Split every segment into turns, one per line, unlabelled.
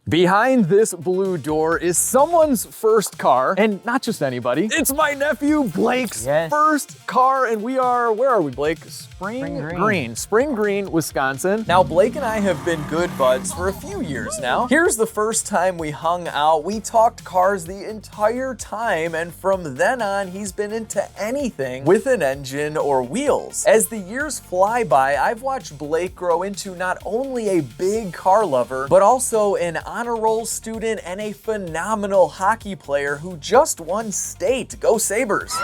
Behind this blue door is someone's first car, and not just anybody. It's my nephew Blake's first car, and we are, where are we, Blake? Spring Green, Wisconsin. Now, Blake and I have been good buds for a few years now. Here's the first time we hung out. We talked cars the entire time, and from then on, he's been into anything with an engine or wheels. As the years fly by, I've watched Blake grow into not only a big car lover, but also an honor roll student and a phenomenal hockey player who just won state. Go Sabres!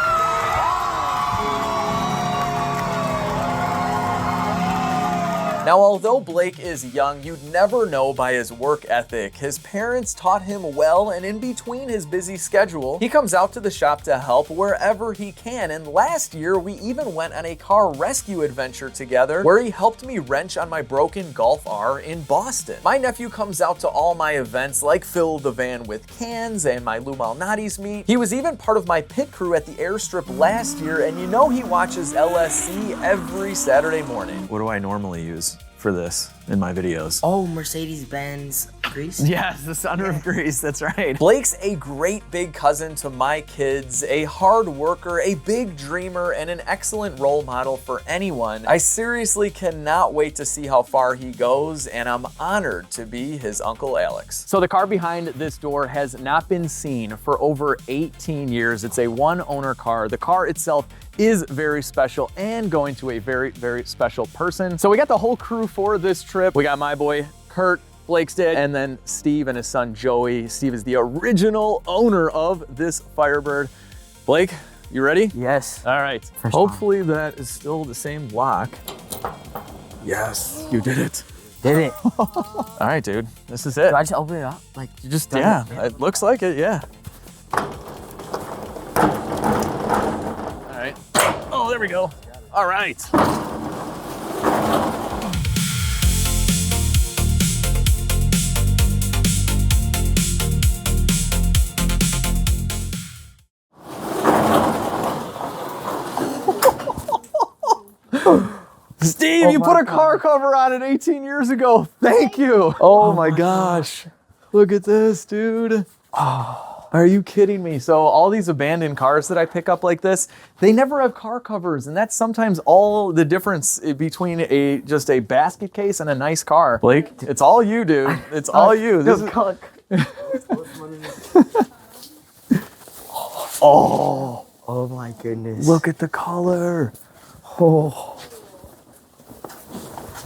Now, although Blake is young, you'd never know by his work ethic. His parents taught him well, and in between his busy schedule, he comes out to the shop to help wherever he can. And last year, we even went on a car rescue adventure together where he helped me wrench on my broken Golf R in Boston. My nephew comes out to all my events like Fill the Van with Cans and my Lou Malnati's meet. He was even part of my pit crew at the airstrip last year, and you know he watches LSC every Saturday morning. What do I normally use for this in my videos?
Oh, Mercedes-Benz grease?
Yes, the sunroof grease, that's right. Blake's a great big cousin to my kids, a hard worker, a big dreamer, and an excellent role model for anyone. I seriously cannot wait to see how far he goes, and I'm honored to be his Uncle Alex. So the car behind this door has not been seen for over 18 years. It's a one-owner car. The car itself is very special and going to a very, very special person. So we got the whole crew for this trip. We got my boy, Kurt, Blake's dad, and then Steve and his son, Joey. Steve is the original owner of this Firebird. Blake, you ready?
Yes.
All right. Hopefully that is still the same lock. Yes, you did it.
Did it.
All right, dude, this is it.
Do I just open it up? Like, you just done
Yeah,
it?
it looks like it, yeah. Oh, there we go. All right. Steve, you put a car cover on it 18 years ago. Thank you. Oh my gosh. Look at this, dude. Are you kidding me? So all these abandoned cars that I pick up like this, they never have car covers, and that's sometimes all the difference between just a basket case and a nice car. Blake, it's all you, dude. It's all you. This is
Oh my goodness.
Look at the color. Oh,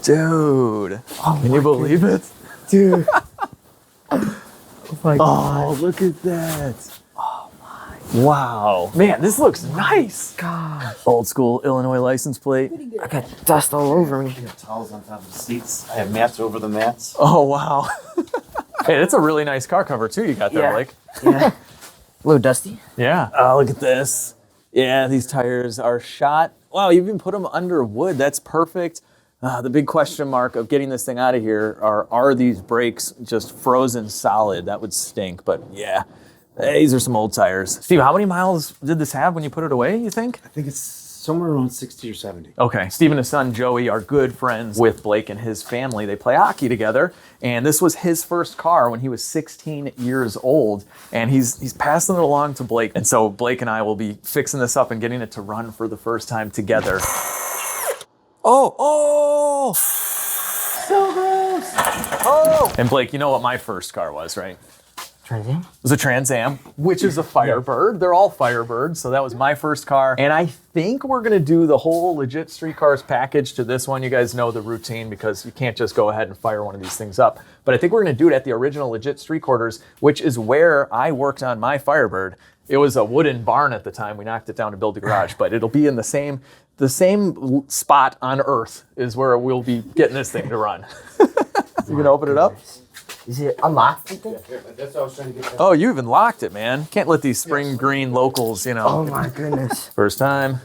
dude. Can you believe it?
Dude. Oh my God.
Oh, look at that. Oh my. Wow. Man, this looks nice.
God.
Old school Illinois license plate.
I got dust all over me.
I have towels on top of the seats. I have mats over the mats.
Oh, wow. Hey, that's a really nice car cover too you got there, Blake.
Yeah. A little dusty.
Yeah. Oh, look at this. Yeah, these tires are shot. Wow, you even put them under wood. That's perfect. The big question mark of getting this thing out of here are these brakes just frozen solid? That would stink, but yeah, these are some old tires. Steve, how many miles did this have when you put it away, you think?
I think it's somewhere around 60 or 70.
Okay, Steve and his son Joey are good friends with Blake and his family. They play hockey together, and this was his first car when he was 16 years old, and he's passing it along to Blake. And so Blake and I will be fixing this up and getting it to run for the first time together. Oh! So gross! Oh! And Blake, you know what my first car was, right?
Trans Am?
It was a Trans Am, which is a Firebird. They're all Firebirds, so that was my first car. And I think we're gonna do the whole legit street cars package to this one. You guys know the routine because you can't just go ahead and fire one of these things up. But I think we're gonna do it at the original legit street quarters, which is where I worked on my Firebird. It was a wooden barn at the time. We knocked it down to build the garage, but it'll be in the same spot on Earth is where we'll be getting this thing to run. You gonna open it up?
Is it unlocked?
That's what I was trying to get.
Oh, you even locked it, man. Can't let these spring green locals, you know.
Oh my goodness.
First time.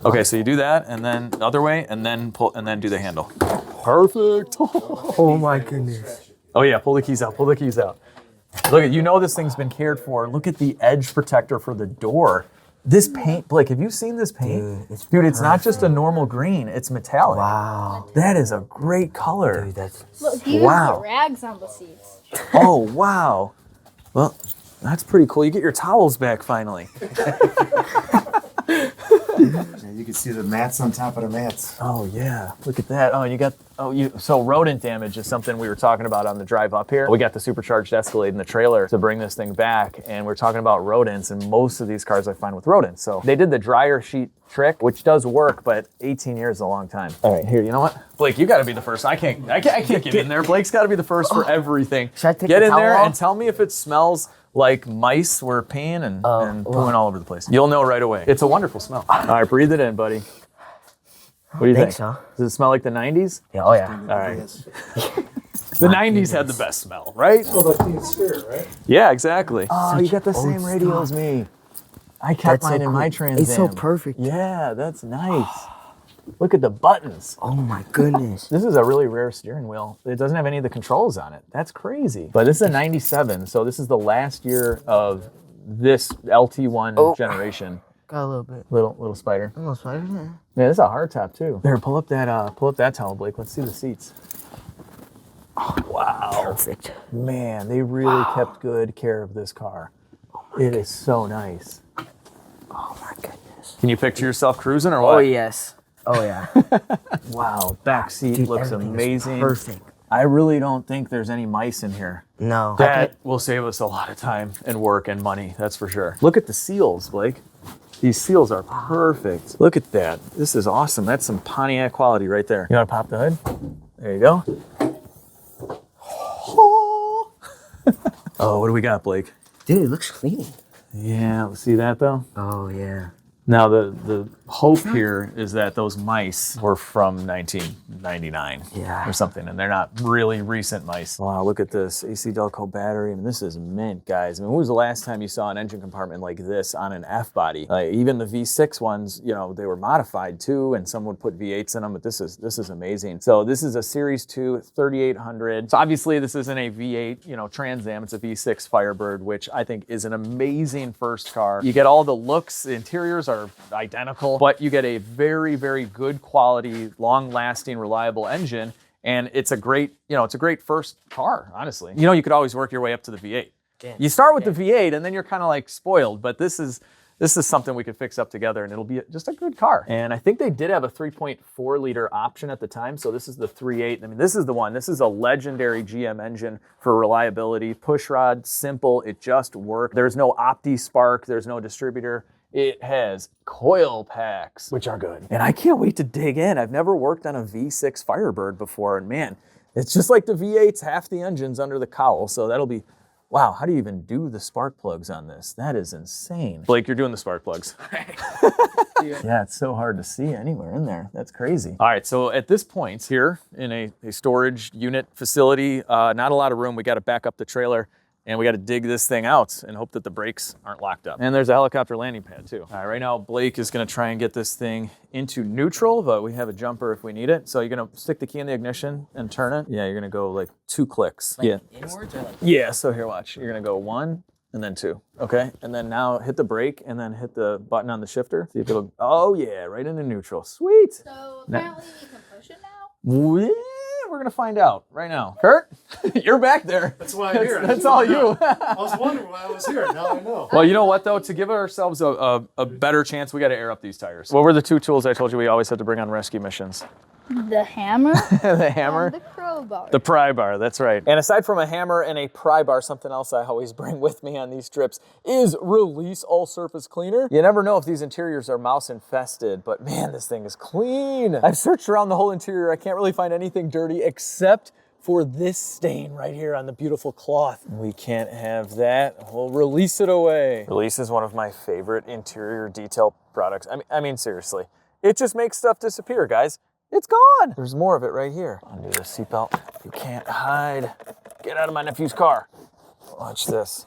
Okay, so you do that, and then the other way, and then pull, and then do the handle. Perfect.
Oh my goodness.
Oh yeah, pull the keys out. Pull the keys out. Look at, you know this thing's been cared for. Look at the edge protector for the door. This paint, Blake, have you seen this paint? Dude, it's not just a normal green, it's metallic.
Wow.
That is a great color.
Dude, that's...
Look, you even put rags on the seats.
Oh, wow. Well, that's pretty cool. You get your towels back finally.
Yeah, you can see the mats on top of the mats.
Oh yeah, look at that. Oh, you got, so rodent damage is something we were talking about on the drive up here. We got the supercharged Escalade in the trailer to bring this thing back, and we're talking about rodents, and most of these cars I find with rodents. So they did the dryer sheet trick, which does work, but 18 years is a long time. All right, here, you know what? Blake, you gotta be the first. I can't get in there. Blake's gotta be the first for everything.
Should I take
Get
the
in
towel
there
off?
and tell me if it smells like mice were peeing and pooing all over the place. You'll know right away. It's a wonderful smell. All right, breathe it in, buddy. What do you think?
So.
Does it smell like the 90s?
Yeah, oh yeah.
All right. The 90s had the best smell, right?
Oh, like the Sphere, right?
Yeah, exactly. Oh, you got the
old
same radio
stuff.
as me. I kept
That's so
mine in my
cool.
Trans
It's so
Am.
perfect.
Yeah, that's nice. Look at the buttons.
Oh my goodness.
This is a really rare steering wheel. It doesn't have any of the controls on it. That's crazy. But this is a 97, so this is the last year of this LT1 generation.
Got a little bit.
Little spider.
Almost right.
Yeah, this is a hard top too. There, pull up that towel, Blake. Let's see the seats. Oh, wow.
Perfect.
Man, they really kept good care of this car. It is so nice.
Oh my goodness.
Can you picture yourself cruising or what?
Oh yes. Oh yeah.
Wow, back seat
Dude,
looks
everything is
amazing.
perfect.
I really don't think there's any mice in here.
No.
That will save us a lot of time and work and money, that's for sure. Look at the seals, Blake. These seals are perfect. Look at that. This is awesome. That's some Pontiac quality right there. You want to pop the hood? There you go. Oh, what do we got, Blake?
Dude, it looks clean.
Yeah, see that though?
Oh yeah.
Now, the hope here is that those mice were from 1999 or something, and they're not really recent mice. Wow, look at this AC Delco battery. I mean, this is mint, guys. I mean, when was the last time you saw an engine compartment like this on an F-body? Even the V6 ones, you know, they were modified too, and some would put V8s in them, but this is amazing. So this is a Series 2 3800. So obviously this isn't a V8, you know, Trans Am. It's a V6 Firebird, which I think is an amazing first car. You get all the looks, the interiors are identical, but you get a very, very good quality, long-lasting, reliable engine, and it's a great, it's a great first car, honestly. You know, you could always work your way up to the V8. You start with the V8, and then you're kind of like spoiled, but this is something we could fix up together, and it'll be just a good car. And I think they did have a 3.4 liter option at the time, so this is the 3.8. I mean, this is the one. This is a legendary GM engine for reliability. Pushrod, simple, it just worked. There's no Opti Spark, there's no distributor. It has coil packs, which are good. And I can't wait to dig in. I've never worked on a V6 Firebird before, and man, it's just like the V8's half the engine's under the cowl, so that'll be, wow, how do you even do the spark plugs on this? That is insane. Blake, you're doing the spark plugs. Yeah, it's so hard to see anywhere in there. That's crazy. All right, so at this point here in a storage unit facility, not a lot of room. We got to back up the trailer. And we got to dig this thing out and hope that the brakes aren't locked up. And there's a helicopter landing pad too. All right, right now Blake is going to try and get this thing into neutral, but we have a jumper if we need it. So you're going to stick the key in the ignition and turn it. Yeah, you're going to go like 2 clicks.
Like inwards or like?
Yeah, so here, watch. You're going to go 1 and then 2. Okay, and then now hit the brake and then hit the button on the shifter. See if it'll, oh yeah, right into neutral. Sweet.
So apparently you can push it now?
We're gonna find out right now. Kurt, you're back there.
That's why I'm here.
That's all you.
I was wondering why I was here. Now I know.
Well, you know what though? To give ourselves a better chance, we got to air up these tires. What were the 2 tools I told you we always had to bring on rescue missions?
The hammer
The hammer.
and the crowbar.
The pry bar, that's right. And aside from a hammer and a pry bar, something else I always bring with me on these trips is Release All Surface Cleaner. You never know if these interiors are mouse infested, but man, this thing is clean. I've searched around the whole interior. I can't really find anything dirty except for this stain right here on the beautiful cloth. We can't have that. We'll release it away. Release is one of my favorite interior detail products. I mean, seriously. It just makes stuff disappear, guys. It's gone. There's more of it right here. Undo the seatbelt. You can't hide. Get out of my nephew's car. Watch this.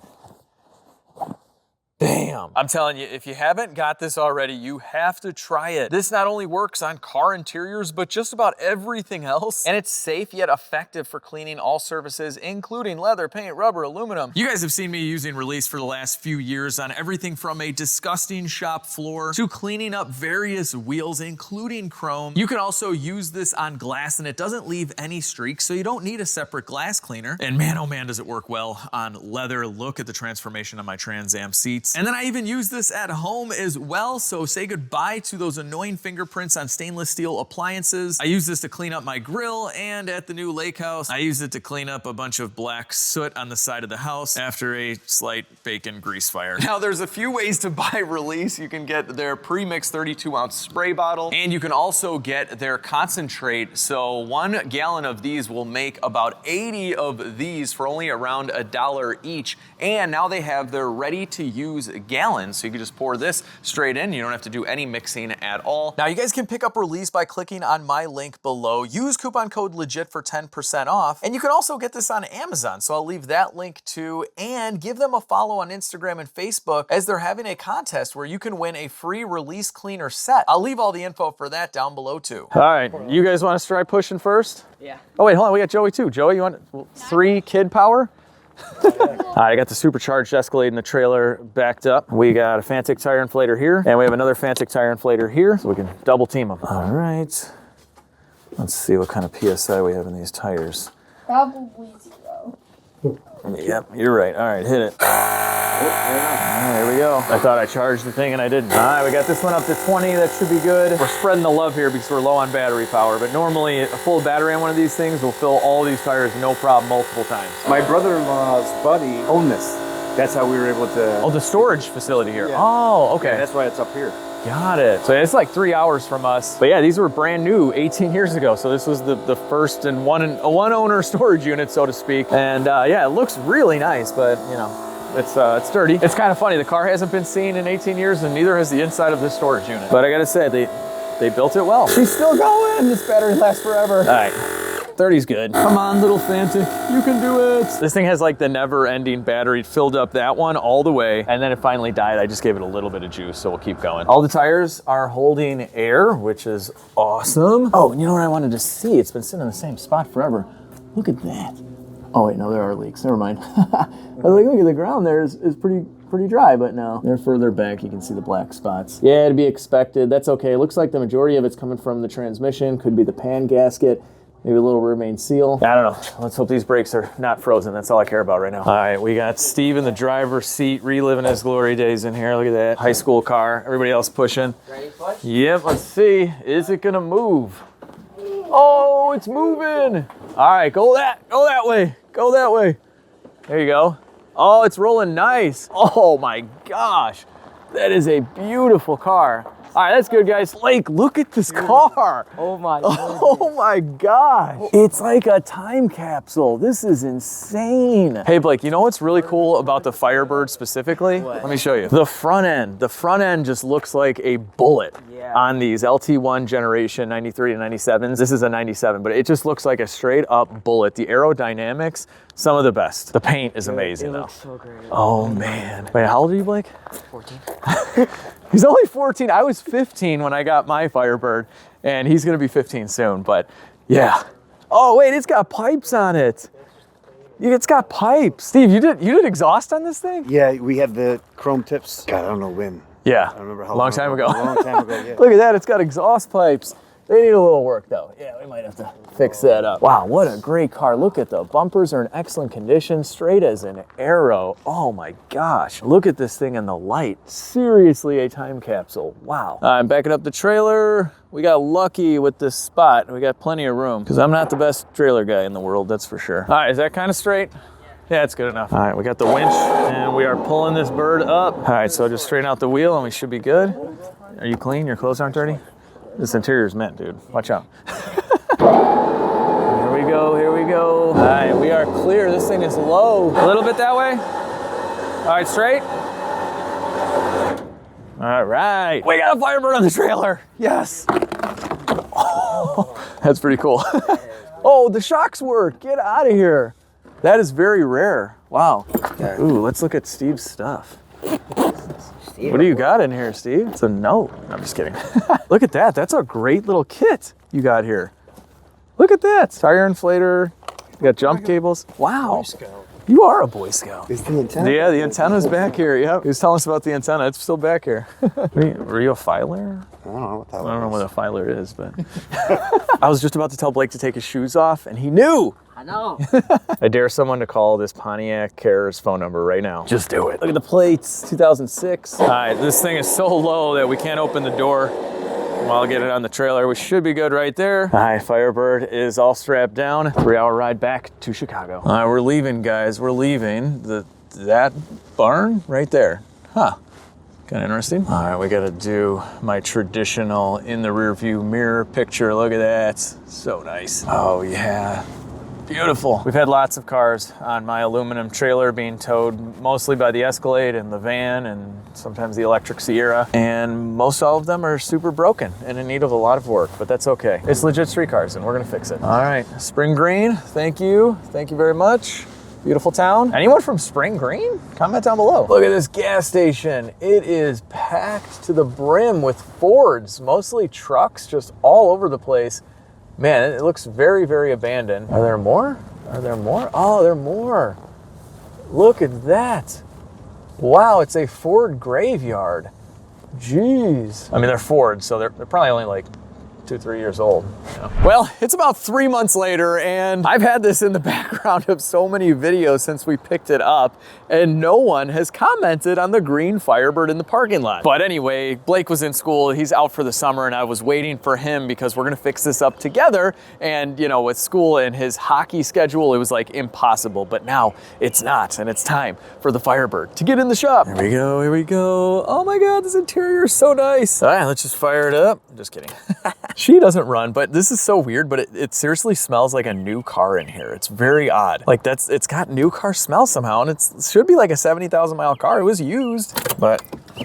Bam. Bam! I'm telling you, if you haven't got this already, you have to try it. This not only works on car interiors, but just about everything else. And it's safe yet effective for cleaning all surfaces, including leather, paint, rubber, aluminum. You guys have seen me using Release for the last few years on everything from a disgusting shop floor to cleaning up various wheels, including chrome. You can also use this on glass and it doesn't leave any streaks, so you don't need a separate glass cleaner. And man, oh man, does it work well on leather. Look at the transformation on my Trans Am seats. And then I even use this at home as well, so say goodbye to those annoying fingerprints on stainless steel appliances. I use this to clean up my grill, and at the new lake house, I use it to clean up a bunch of black soot on the side of the house after a slight bacon grease fire. Now there's a few ways to buy Release. You can get their pre-mixed 32-ounce spray bottle, and you can also get their concentrate. So 1 gallon of these will make about 80 of these for only around $1 each. And now they have their ready-to-use gallons, so you can just pour this straight in. You don't have to do any mixing at all. Now you guys can pick up Release by clicking on my link below. Use coupon code LEGIT for 10% off. And you can also get this on Amazon, so I'll leave that link too. And give them a follow on Instagram and Facebook, as they're having a contest where you can win a free Release cleaner set. I'll leave all the info for that down below too. All right, you guys want to try pushing first?
Yeah.
Oh wait, hold on, we got Joey too. Joey, you want 3 kid power? All right, I got the supercharged Escalade in the trailer backed up. We got a Fanttik tire inflator here, and we have another Fanttik tire inflator here, so we can double team them. All right, let's see what kind of PSI we have in these tires.
Probably 0.
Yep, you're right. All right, hit it. There we go. I thought I charged the thing and I didn't. All right, we got this one up to 20. That should be good. We're spreading the love here because we're low on battery power, but normally a full battery on one of these things will fill all these tires no problem multiple times.
My brother-in-law's buddy owned this. That's how we were able to.
Oh, the storage facility here.
Yeah.
Oh, okay.
Yeah, that's why it's up here.
Got it. So it's like 3 hours from us. But yeah, these were brand new 18 years ago. So this was the first and one owner storage unit, so to speak. And yeah, it looks really nice, but you know, it's dirty. It's kind of funny. The car hasn't been seen in 18 years and neither has the inside of this storage unit. But I gotta say, they built it well. She's still going. This battery lasts forever. All right. 30's good. Come on, little Fanttik, you can do it. This thing has like the never-ending battery. Filled up that one all the way, and then it finally died. I just gave it a little bit of juice, so we'll keep going. All the tires are holding air, which is awesome. Oh, and you know what I wanted to see? It's been sitting in the same spot forever. Look at that. Oh wait, no, there are leaks. Never mind. I was like, look at the ground there is pretty dry, but no. They're further back, you can see the black spots. Yeah, to be expected. That's okay. It looks like the majority of it's coming from the transmission. Could be the pan gasket. Maybe a little rear main seal. I don't know. Let's hope these brakes are not frozen. That's all I care about right now. All right, we got Steve in the driver's seat, reliving his glory days in here. Look at that. High school car. Everybody else pushing.
Ready to push?
Yep, let's see. Is it gonna move? Oh, it's moving. All right, go that way. Go that way. There you go. Oh, it's rolling nice. Oh my gosh. That is a beautiful car. All right, that's good, guys. Blake, look at this car.
Oh my
Oh my gosh. It's like a time capsule. This is insane. Hey, Blake, you know what's really cool about the Firebird specifically?
What?
Let me show you. The front end. The front end just looks like a bullet on these LT1 generation 93 to 97s. This is a 97, but it just looks like a straight up bullet. The aerodynamics, some of the best. The paint is amazing
It
though.
looks so great.
Oh man. Wait, how old are you, Blake?
14.
He's only 14. I was 15 when I got my Firebird, and he's gonna be 15 soon, but yeah. Oh wait, it's got pipes on it. It's got pipes. Steve, you did exhaust on this thing?
Yeah, we had the chrome tips. God, I don't know when.
Yeah,
I don't remember how
long time ago.
A long time ago, yeah.
Look at that, it's got exhaust pipes. They need a little work though. Yeah, we might have to fix that up. Wow, what a great car. Look at the bumpers are in excellent condition, straight as an arrow. Oh my gosh. Look at this thing in the light. Seriously a time capsule. Wow. I'm backing up the trailer. We got lucky with this spot. We got plenty of room because I'm not the best trailer guy in the world, that's for sure. All right, is that kind of straight? Yeah, it's good enough. All right, we got the winch and we are pulling this bird up. All right, so just straighten out the wheel and we should be good. Are you clean? Your clothes aren't dirty? This interior is mint, dude. Watch out. Here we go, here we go. All right, we are clear. This thing is low. A little bit that way. All right, straight. All right. We got a Firebird on the trailer. Yes. Oh, that's pretty cool. Oh, the shocks work. Get out of here. That is very rare. Wow. Ooh, let's look at Steve's stuff.
see.
What do you got in here, Steve? It's a note. No, I'm just kidding. Look at that. That's a great little kit you got here. Look at that. Tire inflator. You got jump cables. Wow. You are a Boy Scout.
Is the antenna?
Yeah, the antenna's back here. Yep. He was telling us about the antenna. It's still back here. Were you a filer?
I don't know what that
I don't know what a filer is, but I was just about to tell Blake to take his shoes off, and he knew.
I know.
I dare someone to call this Pontiac Cares phone number right now. Just do it. Look at the plates, 2006. All right, this thing is so low that we can't open the door. I'll get it on the trailer. We should be good right there. All right, Firebird is all strapped down. 3-hour ride back to Chicago. All right, we're leaving, guys. We're leaving. That barn right there. Huh. Kind of interesting. All right, we got to do my traditional in the rear view mirror picture. Look at that. So nice. Oh, yeah. Beautiful. We've had lots of cars on my aluminum trailer being towed mostly by the Escalade and the van and sometimes the electric Sierra. And most all of them are super broken and in need of a lot of work, but that's okay. It's legit street cars and we're gonna fix it. All right, Spring Green, thank you. Thank you very much. Beautiful town. Anyone from Spring Green? Comment down below. Look at this gas station. It is packed to the brim with Fords, mostly trucks just all over the place. Man, it looks very, very abandoned. Are there more? Are there more? Oh, there are more. Look at that. Wow, it's a Ford graveyard. Jeez. I mean, they're Ford, so they're probably only like 2-3 years old. Well, it's about 3 months later, and I've had this in the background of so many videos since we picked it up, and no one has commented on the green Firebird in the parking lot. But anyway, Blake was in school, he's out for the summer, and I was waiting for him because we're gonna fix this up together. And you know, with school and his hockey schedule, it was like impossible, but now it's not, and it's time for the Firebird to get in the shop. Here we go, here we go. Oh my God, this interior is so nice. All right, let's just fire it up. Just kidding. She doesn't run, but this is so weird, but it seriously smells like a new car in here. It's very odd. Like it's got new car smell somehow, and it should be like a 70,000 mile car. It was used, but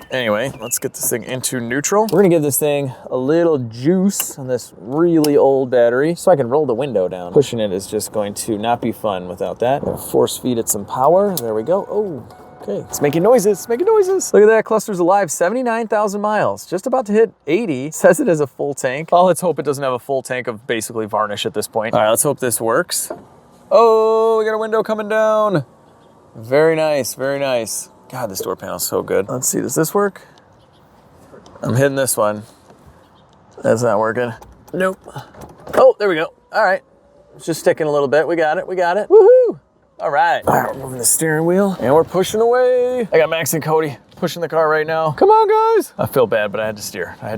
anyway, let's get this thing into neutral. We're gonna give this thing a little juice on this really old battery so I can roll the window down. Pushing it is just going to not be fun without that. We'll force feed it some power. There we go. Oh. Okay, it's making noises, it's making noises. Look at that, cluster's alive, 79,000 miles. Just about to hit 80, says it has a full tank. Oh, let's hope it doesn't have a full tank of basically varnish at this point. All right, let's hope this works. Oh, we got a window coming down. Very nice, very nice. God, this door panel's so good. Let's see, does this work? I'm hitting this one. That's not working. Nope. Oh, there we go. All right, it's just sticking a little bit. We got it, we got it. Woohoo! All right, we're moving the steering wheel and we're pushing away. I got Max and Cody pushing the car right now. Come on, guys. I feel bad, but I had to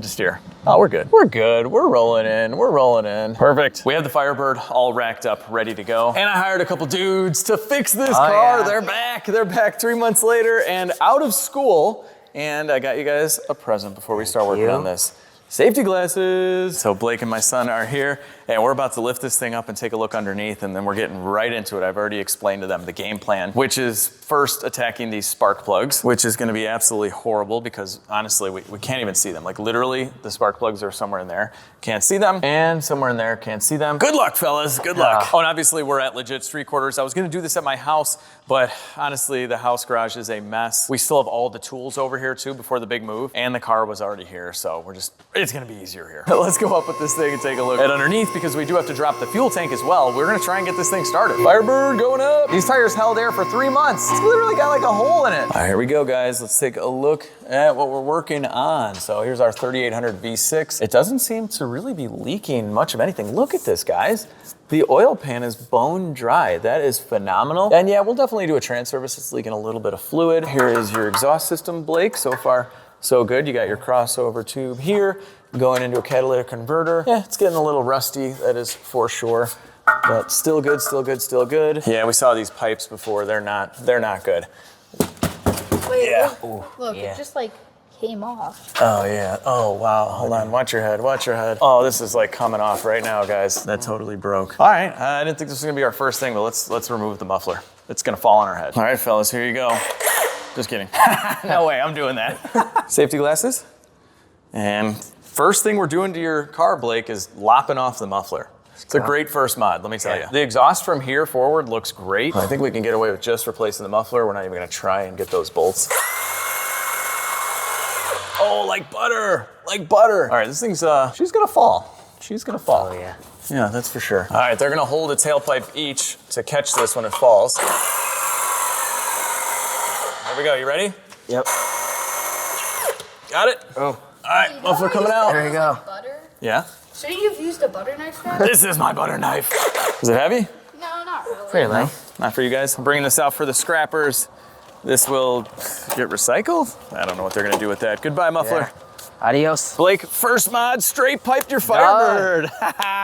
steer. Oh, we're good. We're good. We're rolling in. We're rolling in. Perfect. We have the Firebird all racked up, ready to go. And I hired a couple dudes to fix this car. Yeah. They're back. They're back 3 months later and out of school. And I got you guys a present before we start working on this. Safety glasses. So Blake and my son are here and we're about to lift this thing up and take a look underneath, and then we're getting right into it. I've already explained to them the game plan, which is first attacking these spark plugs, which is gonna be absolutely horrible because honestly, we can't even see them. Like literally the spark plugs are somewhere in there, can't see them, and somewhere in there, can't see them. Good luck, fellas, good luck. Oh, and obviously we're at legit street quarters. I was gonna do this at my house, but honestly, the house garage is a mess. We still have all the tools over here too before the big move, and the car was already here, so it's gonna be easier here. Let's go up with this thing and take a look at underneath because we do have to drop the fuel tank as well. We're gonna try and get this thing started. Firebird going up. These tires held air for 3 months. It's literally got like a hole in it. All right, here we go, guys. Let's take a look at what we're working on. So here's our 3800 V6. It doesn't seem to really be leaking much of anything. Look at this, guys. The oil pan is bone dry. That is phenomenal. And yeah, we'll definitely do a trans service. It's leaking a little bit of fluid. Here is your exhaust system, Blake. So far, so good. You got your crossover tube here, going into a catalytic converter. Yeah, it's getting a little rusty, that is for sure. But still good, still good, still good. Yeah, we saw these pipes before. They're not good.
Wait,
Yeah.
look, it just like came off.
Oh yeah. Oh wow. Hold on. Watch your head. Watch your head. Oh, this is like coming off right now, guys. That totally broke. All right. I didn't think this was gonna be our first thing, but let's remove the muffler. It's gonna fall on our head. All right, fellas. Here you go. Just kidding. No way. I'm doing that. Safety glasses. And first thing we're doing to your car, Blake, is lopping off the muffler. It's a great first mod, let me tell you. The exhaust from here forward looks great. I think we can get away with just replacing the muffler. We're not even gonna try and get those bolts. Oh, like butter, like butter. All right, this thing's, she's gonna fall. She's gonna fall.
Oh yeah.
Yeah, that's for sure. All right, they're gonna hold a tailpipe each to catch this when it falls. There we go, you ready?
Yep.
Got it?
Oh.
All right, muffler coming out.
There you go.
Butter?
Yeah?
Shouldn't you have used a butter knife for that?
This is my butter knife. Is it heavy?
No, not really.
Pretty light.
Not for you guys. I'm bringing this out for the scrappers. This will get recycled? I don't know what they're gonna do with that. Goodbye, muffler.
Yeah. Adios.
Blake, first mod, straight piped your Firebird.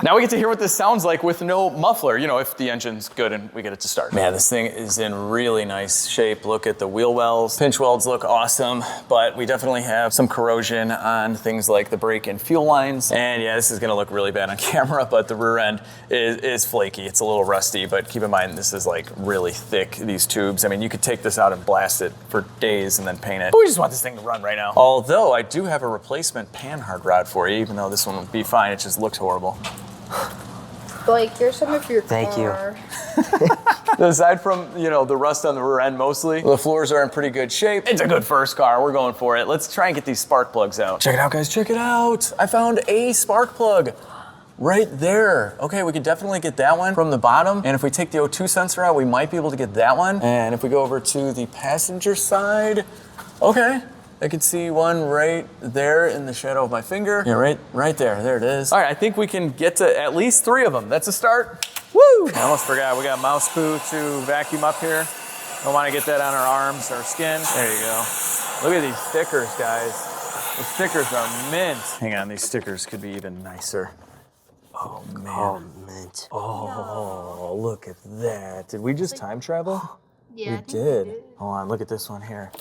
Now we get to hear what this sounds like with no muffler, you know, if the engine's good and we get it to start. Man, this thing is in really nice shape. Look at the wheel wells. Pinch welds look awesome, but we definitely have some corrosion on things like the brake and fuel lines. And yeah, this is gonna look really bad on camera, but the rear end is flaky. It's a little rusty, but keep in mind, this is like really thick, these tubes. I mean, you could take this out and blast it for days and then paint it. But we just want this thing to run right now. Although I do have a replacement panhard rod for you, even though this one will be fine, it just looks horrible.
Blake, here's some of your
Thank you.
car.
Aside from, you know, the rust on the rear end mostly, the floors are in pretty good shape. It's a good first car, we're going for it. Let's try and get these spark plugs out. Check it out, guys, check it out. I found a spark plug right there. Okay, we could definitely get that one from the bottom. And if we take the O2 sensor out, we might be able to get that one. And if we go over to the passenger side, okay. I can see one right there in the shadow of my finger. Yeah, right there. There it is. All right, I think we can get to at least 3 of them. That's a start. Woo! I almost forgot, we got mouse poo to vacuum up here. Don't want to get that on our arms or skin. There you go. Look at these stickers, guys. The stickers are mint. Hang on, these stickers could be even nicer. Oh, man.
Oh, mint.
Oh, look at that. Did we just time travel?
Yeah,
We did. Hold on, look at this one here.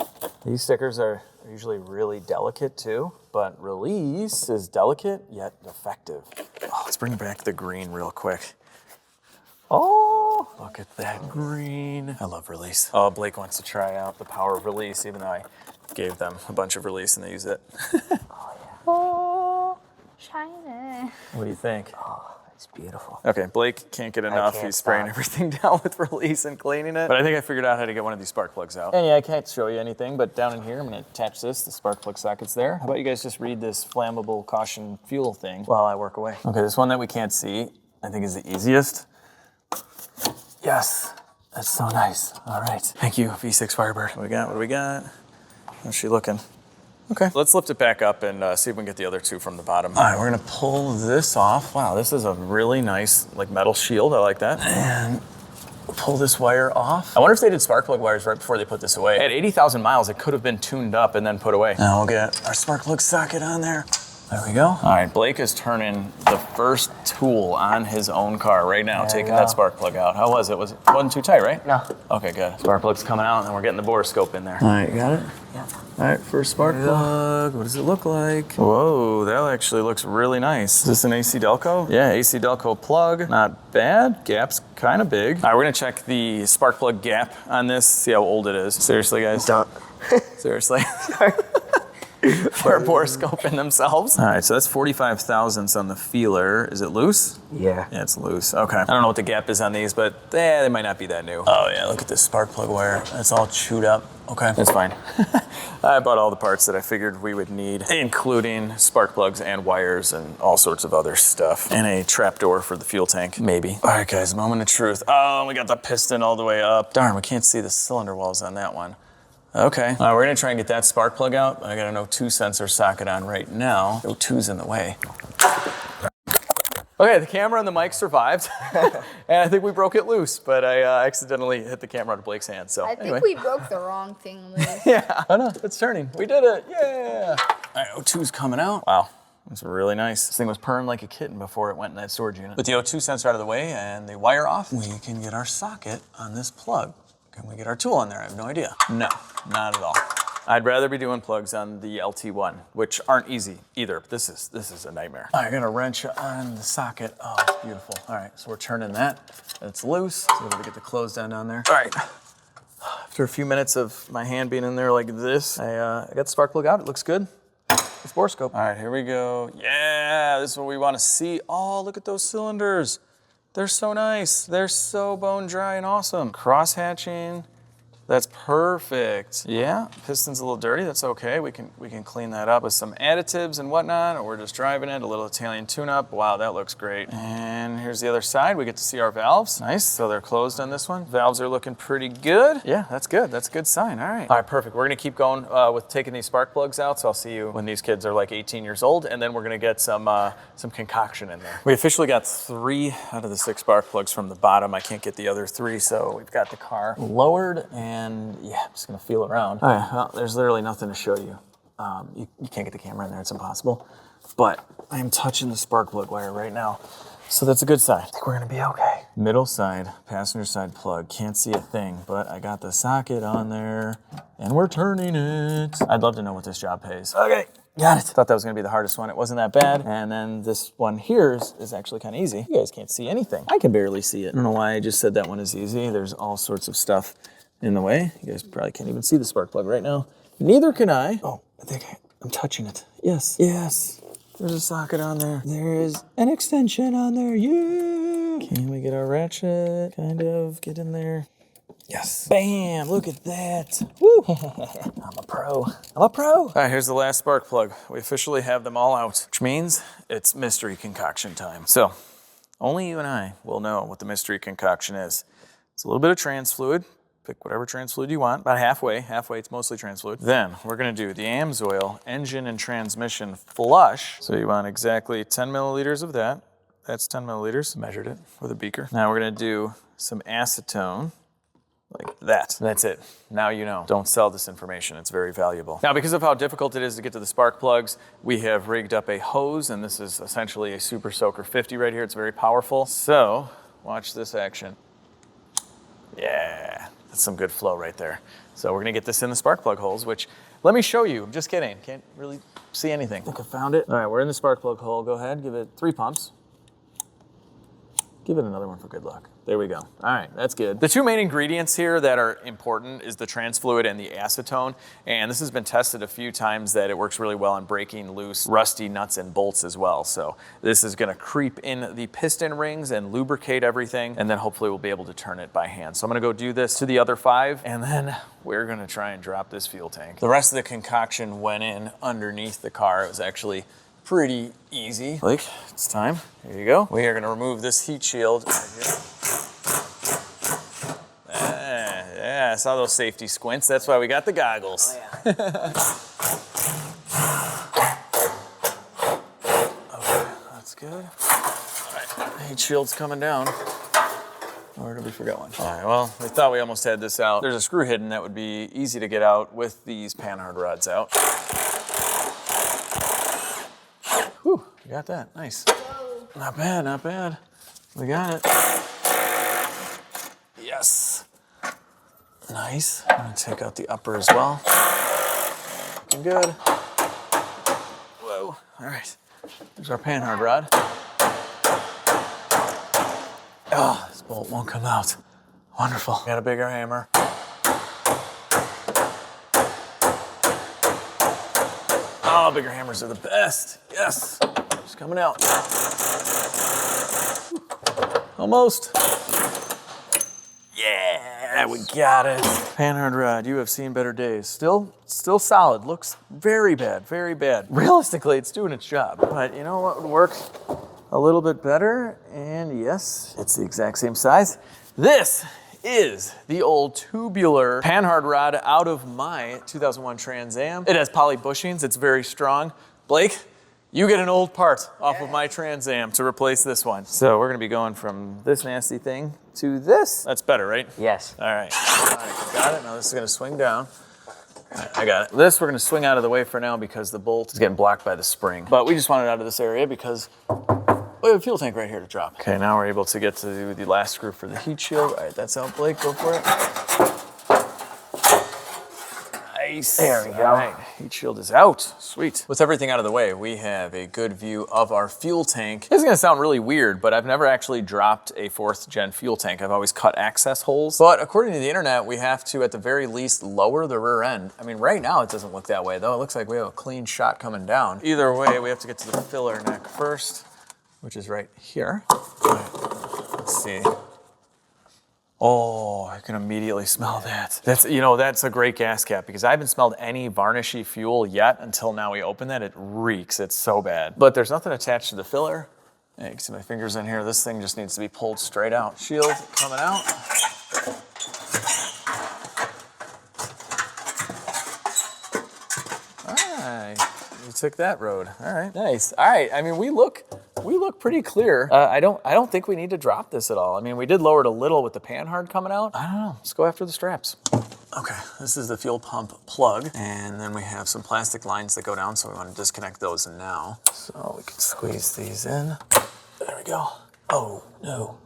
These stickers are usually really delicate too, but release is delicate yet effective. Oh, let's bring back the green real quick. Oh, look at that green. I love release. Oh, Blake wants to try out the power of release, even though I gave them a bunch of release and they use it. Oh,
Shiny.
what do you think?
Oh, it's beautiful.
Okay, Blake can't get enough.
can't
He's spraying
stop.
everything down with release and cleaning it. But I think I figured out how to get one of these spark plugs out. And yeah, I can't show you anything, but down in here, I'm gonna attach this. The spark plug socket's there. How about you guys just read this flammable caution fuel thing while I work away? Okay, this one that we can't see, I think is the easiest. Yes, that's so nice. All right, thank you, V6 Firebird. What do we got? How's she looking? Okay, let's lift it back up and see if we can get the other 2 from the bottom. All right, we're gonna pull this off. Wow, this is a really nice like metal shield. I like that. And pull this wire off. I wonder if they did spark plug wires right before they put this away. At 80,000 miles, it could have been tuned up and then put away. Now we'll get our spark plug socket on there. There we go. All right, Blake is turning the first tool on his own car right now, taking that spark plug out. How was it? Wasn't too tight, right?
No.
Okay, good. Spark plug's coming out and then we're getting the borescope in there. All right, you got it?
Yeah.
All right, first spark plug. What does it look like? Whoa, that actually looks really nice. Is this an AC Delco? Yeah, AC Delco plug. Not bad. Gap's kind of big. All right, we're gonna check the spark plug gap on this, see how old it is. Seriously, guys?
Don't.
Seriously. They're borescoping themselves. All right, so that's 45 thousandths on the feeler. Is it loose?
Yeah.
Yeah, it's loose. Okay. I don't know what the gap is on these, but they might not be that new. Oh yeah, look at this spark plug wire. It's all chewed up. Okay, that's fine. I bought all the parts that I figured we would need, including spark plugs and wires and all sorts of other stuff. And a trapdoor for the fuel tank, maybe. All right, guys, moment of truth. Oh, we got the piston all the way up. Darn, we can't see the cylinder walls on that one. Okay, all right, we're gonna try and get that spark plug out. I got an O2 sensor socket on right now. O2's in the way. Okay, the camera and the mic survived. And I think we broke it loose, but I accidentally hit the camera out of Blake's hand, so
I think
anyway.
we broke the wrong thing loose.
Yeah, oh no, it's turning. We did it, yeah. All right, O2's coming out. Wow, that's really nice. This thing was purring like a kitten before it went in that storage unit. With the O2 sensor out of the way and the wire off, we can get our socket on this plug. Can we get our tool on there? I have no idea. No, not at all. I'd rather be doing plugs on the LT1, which aren't easy either. But this is a nightmare. I got a wrench on the socket. Oh, it's beautiful. All right, so we're turning that. It's loose. So we're gonna get the close down there. All right. After a few minutes of my hand being in there like this, I got the spark plug out. It looks good. It's borescope. All right, here we go. Yeah, this is what we want to see. Oh, look at those cylinders. They're so nice. They're so bone dry and awesome. Cross hatching. That's perfect. Yeah, piston's a little dirty. That's okay. We can clean that up with some additives and whatnot, or we're just driving it. A little Italian tune-up. Wow, that looks great. And here's the other side. We get to see our valves. Nice. So they're closed on this one. Valves are looking pretty good. Yeah, that's good. That's a good sign. All right. All right, perfect. We're gonna keep going with taking these spark plugs out. So I'll see you when these kids are like 18 years old, and then we're gonna get some concoction in there. We officially got 3 out of the 6 spark plugs from the bottom. I can't get the other 3, so we've got the car lowered, and yeah, I'm just gonna feel around. All right, well, there's literally nothing to show you. You can't get the camera in there, it's impossible. But I am touching the spark plug wire right now, so that's a good sign. I think we're gonna be okay. Middle side, passenger side plug. Can't see a thing, but I got the socket on there, and we're turning it. I'd love to know what this job pays. Okay. Got it. Thought that was gonna be the hardest one. It wasn't that bad. And then this one here is actually kind of easy. You guys can't see anything. I can barely see it. I don't know why I just said that one is easy. There's all sorts of stuff in the way. You guys probably can't even see the spark plug right now. Neither can I. Oh, I think I'm touching it. Yes, yes. There's a socket on there. There is an extension on there. Yeah. Can we get our ratchet? Kind of get in there. Yes. Bam, look at that. Woo. I'm a pro. I'm a pro. All right, here's the last spark plug. We officially have them all out, which means it's mystery concoction time. So only you and I will know what the mystery concoction is. It's a little bit of trans fluid. Pick whatever trans fluid you want, about halfway. Halfway, it's mostly trans fluid. Then we're gonna do the AMSOIL engine and transmission flush. So you want exactly 10 milliliters of that. That's 10 milliliters, measured it with a beaker. Now we're gonna do some acetone, like that. That's it. Now you know. Don't sell this information. It's very valuable. Now, because of how difficult it is to get to the spark plugs, we have rigged up a hose, and this is essentially a Super Soaker 50 right here. It's very powerful. So watch this action. Yeah, that's some good flow right there. So we're gonna get this in the spark plug holes, which, let me show you. I'm just kidding. Can't really see anything. I think I found it. All right, we're in the spark plug hole. Go ahead, give it 3 pumps. Give it another one for good luck. There we go. All right, that's good. The 2 main ingredients here that are important is the trans fluid and the acetone. And this has been tested a few times that it works really well on breaking loose rusty nuts and bolts as well. So this is gonna creep in the piston rings and lubricate everything. And then hopefully we'll be able to turn it by hand. So I'm gonna go do this to the other 5, and then we're gonna try and drop this fuel tank. The rest of the concoction went in underneath the car. It was actually pretty easy. Blake, it's time. Here you go. We are gonna remove this heat shield right here. Yeah, I saw those safety squints. That's why we got the goggles.
Oh, yeah.
Okay, that's good. All right, heat shield's coming down. Or did we forget one? All right, well, we thought we almost had this out. There's a screw hidden that would be easy to get out with these panhard rods out. Whew, we got that, nice. Not bad, not bad. We got it. Yes. Nice. I'm gonna take out the upper as well. Looking good. Whoa, all right. There's our panhard rod. Oh, this bolt won't come out. Wonderful. Got a bigger hammer. Oh, bigger hammers are the best. Yes. It's coming out. Almost. Yeah, we got it. Panhard rod, you have seen better days. Still solid. Looks very bad, very bad. Realistically, it's doing its job. But you know what would work a little bit better? And yes, it's the exact same size. This is the old tubular panhard rod out of my 2001 Trans Am. It has poly bushings. It's very strong. Blake, you get an old part off of my Trans Am to replace this one. So we're gonna be going from this nasty thing to this. That's better, right?
Yes.
All right, got it. Now this is gonna swing down. All right, I got it. This we're gonna swing out of the way for now because the bolt is getting blocked by the spring. But we just want it out of this area because we have a fuel tank right here to drop. Okay, now we're able to get to the last screw for the heat shield. All right, that's out, Blake, go for it. Nice.
There we go.
All right, heat shield is out. Sweet. With everything out of the way, we have a good view of our fuel tank. This is gonna sound really weird, but I've never actually dropped a 4th gen fuel tank. I've always cut access holes. But according to the internet, we have to, at the very least, lower the rear end. I mean, right now it doesn't look that way, though. It looks like we have a clean shot coming down. Either way, we have to get to the filler neck first, which is right here. All right, let's see. Oh, I can immediately smell that. That's, you know, that's a great gas cap because I haven't smelled any varnishy fuel yet until now we open that. It reeks, it's so bad. But there's nothing attached to the filler. You can see my fingers in here. This thing just needs to be pulled straight out. Shield coming out. All right, you took that road. All right, nice. All right, I mean, we look pretty clear. I don't think we need to drop this at all. I mean, we did lower it a little with the panhard coming out. I don't know, let's go after the straps. Okay, this is the fuel pump plug, and then we have some plastic lines that go down, so we want to disconnect those now. So we can squeeze these in. There we go. Oh, no,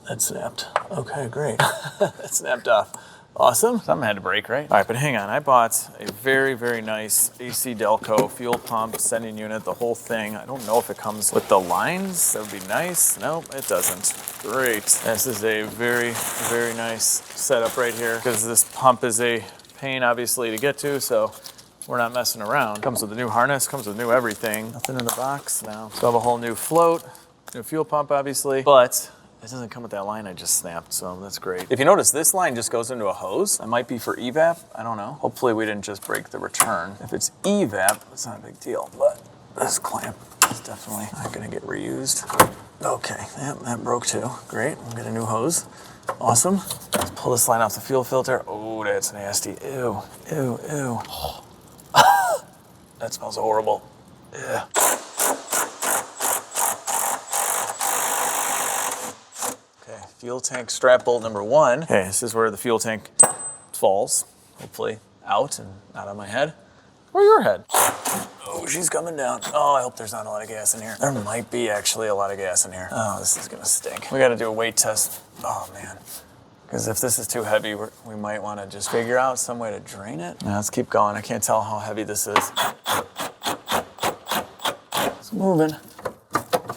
that snapped. Okay, great. That snapped off. Awesome. Something had to break, right? All right, but hang on. I bought a very, very nice AC Delco fuel pump sending unit, the whole thing. I don't know if it comes with the lines. That would be nice. Nope, it doesn't. Great. This is a very, very nice setup right here because this pump is a pain, obviously, to get to, so we're not messing around. Comes with a new harness, comes with new everything. Nothing in the box now. So I have a whole new float, new fuel pump, obviously, but it doesn't come with that line I just snapped, so that's great. If you notice, this line just goes into a hose. It might be for evap, I don't know. Hopefully we didn't just break the return. If it's evap, it's not a big deal, but this clamp is definitely not gonna get reused. Okay, that broke too. Great, we'll get a new hose. Awesome. Let's pull this line off the fuel filter. Oh, that's nasty. Ew, ew, ew. That smells horrible. Yeah. Fuel tank strap bolt number 1. Okay, this is where the fuel tank falls, hopefully out and not on my head or your head. Oh, she's coming down. Oh, I hope there's not a lot of gas in here. There might be actually a lot of gas in here. Oh, this is gonna stink. We gotta do a weight test. Oh man, because if this is too heavy, we might wanna just figure out some way to drain it. Now, let's keep going. I can't tell how heavy this is. It's moving.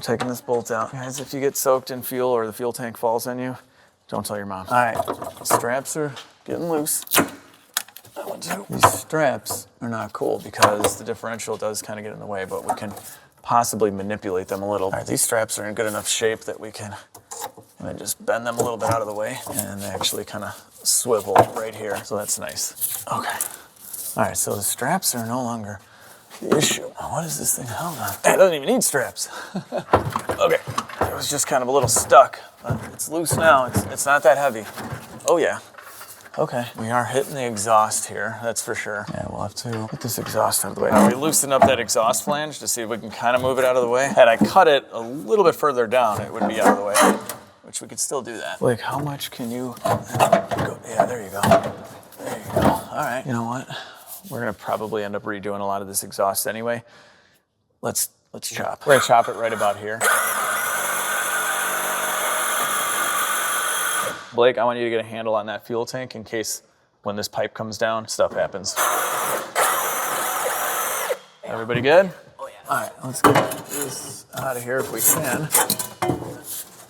Taking this bolt out. Guys, if you get soaked in fuel or the fuel tank falls on you, don't tell your mom. All right, straps are getting loose. That one too. These straps are not cool because the differential does kind of get in the way, but we can possibly manipulate them a little. All right, these straps are in good enough shape that we can just bend them a little bit out of the way, and they actually kind of swivel right here, so that's nice. Okay. All right, so the straps are no longer the issue. What is this thing held on? It doesn't even need straps. Okay, it was just kind of a little stuck, but it's loose now. It's not that heavy. Oh yeah. Okay, we are hitting the exhaust here, that's for sure. Yeah, we'll have to get this exhaust out of the way. Now we loosen up that exhaust flange to see if we can kind of move it out of the way. Had I cut it a little bit further down, it would be out of the way, which we could still do that. Like, how much can you go? Yeah, there you go. There you go. All right, you know what? We're gonna probably end up redoing a lot of this exhaust anyway. Let's chop. We're gonna chop it right about here. Blake, I want you to get a handle on that fuel tank in case when this pipe comes down, stuff happens. Everybody good? Oh yeah. All right, let's get this out of here if we can.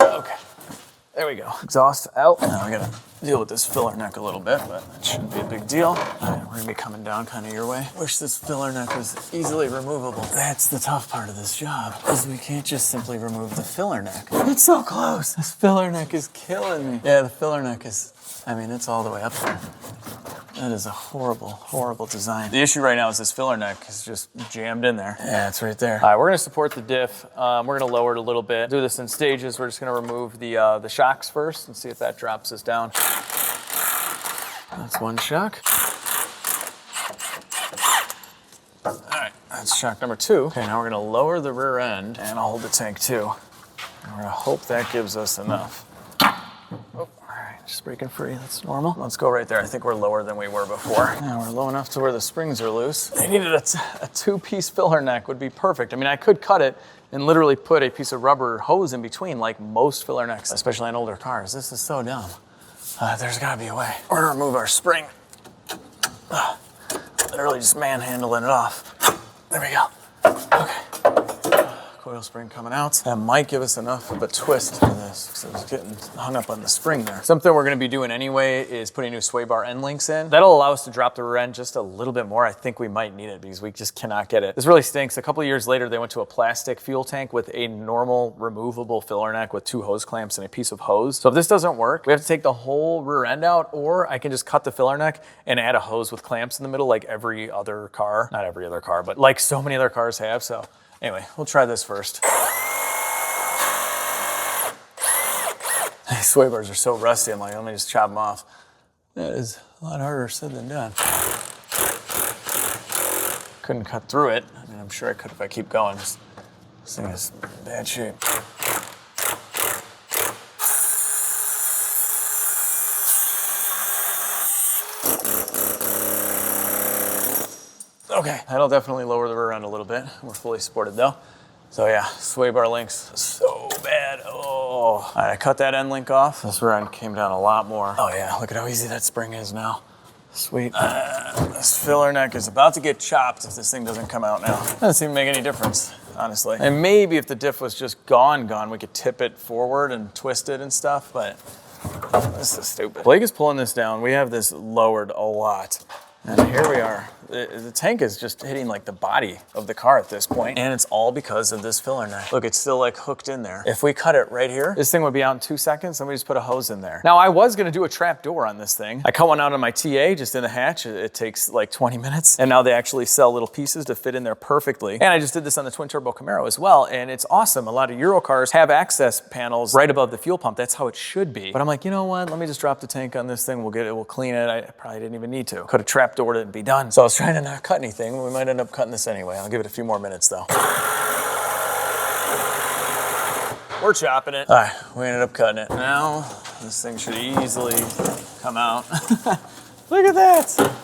Okay, there we go. Exhaust out. Now we gotta deal with this filler neck a little bit, but that shouldn't be a big deal. All right, we're gonna be coming down kind of your way. Wish this filler neck was easily removable. That's the tough part of this job, is we can't just simply remove the filler neck. It's so close. This filler neck is killing me. Yeah, the filler neck is, I mean, it's all the way up there. That is a horrible, horrible design. The issue right now is this filler neck is just jammed in there. Yeah, it's right there. All right, we're gonna support the diff. We're gonna lower it a little bit. Do this in stages. We're just gonna remove the shocks first and see if that drops us down. That's one shock. All right, that's shock number 2. Okay, now we're gonna lower the rear end and I'll hold the tank too. And we're gonna hope that gives us enough. Oh. Just breaking free, that's normal. Let's go right there. I think we're lower than we were before. Now we're low enough to where the springs are loose. They needed a 2-piece filler neck would be perfect. I mean, I could cut it and literally put a piece of rubber hose in between like most filler necks, especially on older cars. This is so dumb. There's gotta be a way. We're gonna remove our spring. Literally just manhandling it off. There we go. Okay. coil spring coming out. That might give us enough of a twist for this because I was getting hung up on the spring there. Something we're gonna be doing anyway is putting new sway bar end links in. That'll allow us to drop the rear end just a little bit more. I think we might need it because we just cannot get it. This really stinks. A couple of years later, they went to a plastic fuel tank with a normal removable filler neck with 2 hose clamps and a piece of hose. So if this doesn't work, we have to take the whole rear end out, or I can just cut the filler neck and add a hose with clamps in the middle like every other car. Not every other car, but like so many other cars have. So anyway, we'll try this first. These sway bars are so rusty, I'm like, let me just chop them off. That is a lot harder said than done. Couldn't cut through it. I mean, I'm sure I could if I keep going. This thing is in bad shape. Okay, that'll definitely lower the rear end a little bit. We're fully supported though. So yeah, sway bar links, so bad. Oh, all right, I cut that end link off. This rear end came down a lot more. Oh yeah, look at how easy that spring is now. Sweet. This filler neck is about to get chopped if this thing doesn't come out now. Doesn't seem to make any difference, honestly. And maybe if the diff was just gone, we could tip it forward and twist it and stuff, but this is stupid. Blake is pulling this down. We have this lowered a lot. And here we are. The tank is just hitting like the body of the car at this point, and it's all because of this filler neck. Look, it's still like hooked in there. If we cut it right here, this thing would be out in 2 seconds. Somebody just put a hose in there. Now I was gonna do a trap door on this thing. I cut one out on my TA just in the hatch. It takes like 20 minutes. And now they actually sell little pieces to fit in there perfectly. And I just did this on the twin turbo Camaro as well. And it's awesome. A lot of Euro cars have access panels right above the fuel pump. That's how it should be. But I'm like, you know what? Let me just drop the tank on this thing. We'll get it, we'll clean it. I probably didn't even need to. Could have trap doored it and be done. So I was trying to not cut anything. We might end up cutting this anyway. I'll give it a few more minutes though. We're chopping it. All right, we ended up cutting it. Now, this thing should easily come out. Look at that.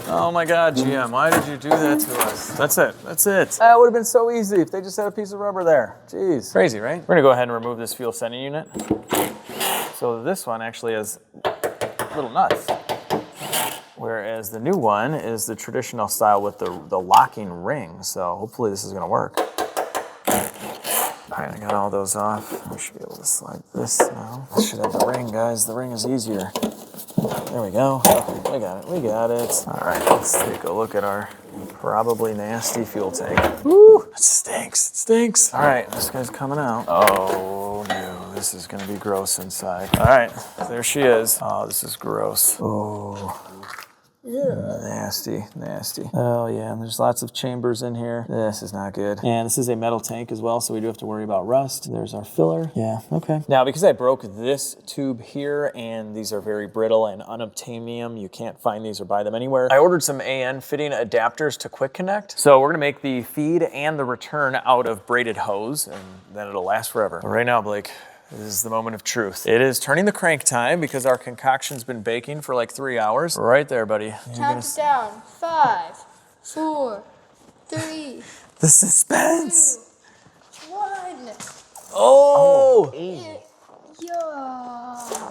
Oh my God, GM, why did you do that to us? That's it, that's it. That would have been so easy if they just had a piece of rubber there. Jeez, crazy, right? We're gonna go ahead and remove this fuel sending unit. So this one actually has little nuts. Whereas the new one is the traditional style with the locking ring. So hopefully this is gonna work. All right, I got all those off. We should be able to slide this now. This should have the ring, guys. The ring is easier. There we go. Okay, we got it, we got it. All right, let's take a look at our probably nasty fuel tank. Woo, it stinks, it stinks. All right, this guy's coming out. Oh no, this is gonna be gross inside. All right, there she is. Oh, this is gross. Oh. Nasty, nasty. Oh yeah, and there's lots of chambers in here. This is not good. And this is a metal tank as well, so we do have to worry about rust. There's our filler. Yeah, okay. Now, because I broke this tube here, and these are very brittle and unobtainium, you can't find these or buy them anywhere, I ordered some AN fitting adapters to quick connect. So we're gonna make the feed and the return out of braided hose, and then it'll last forever. But right now, Blake, this is the moment of truth. It is turning the crank time because our concoction's been baking for like 3 hours. Right there, buddy.
Count it down. 5, 4, 3.
The suspense.
2, 1.
Oh!
Yeah.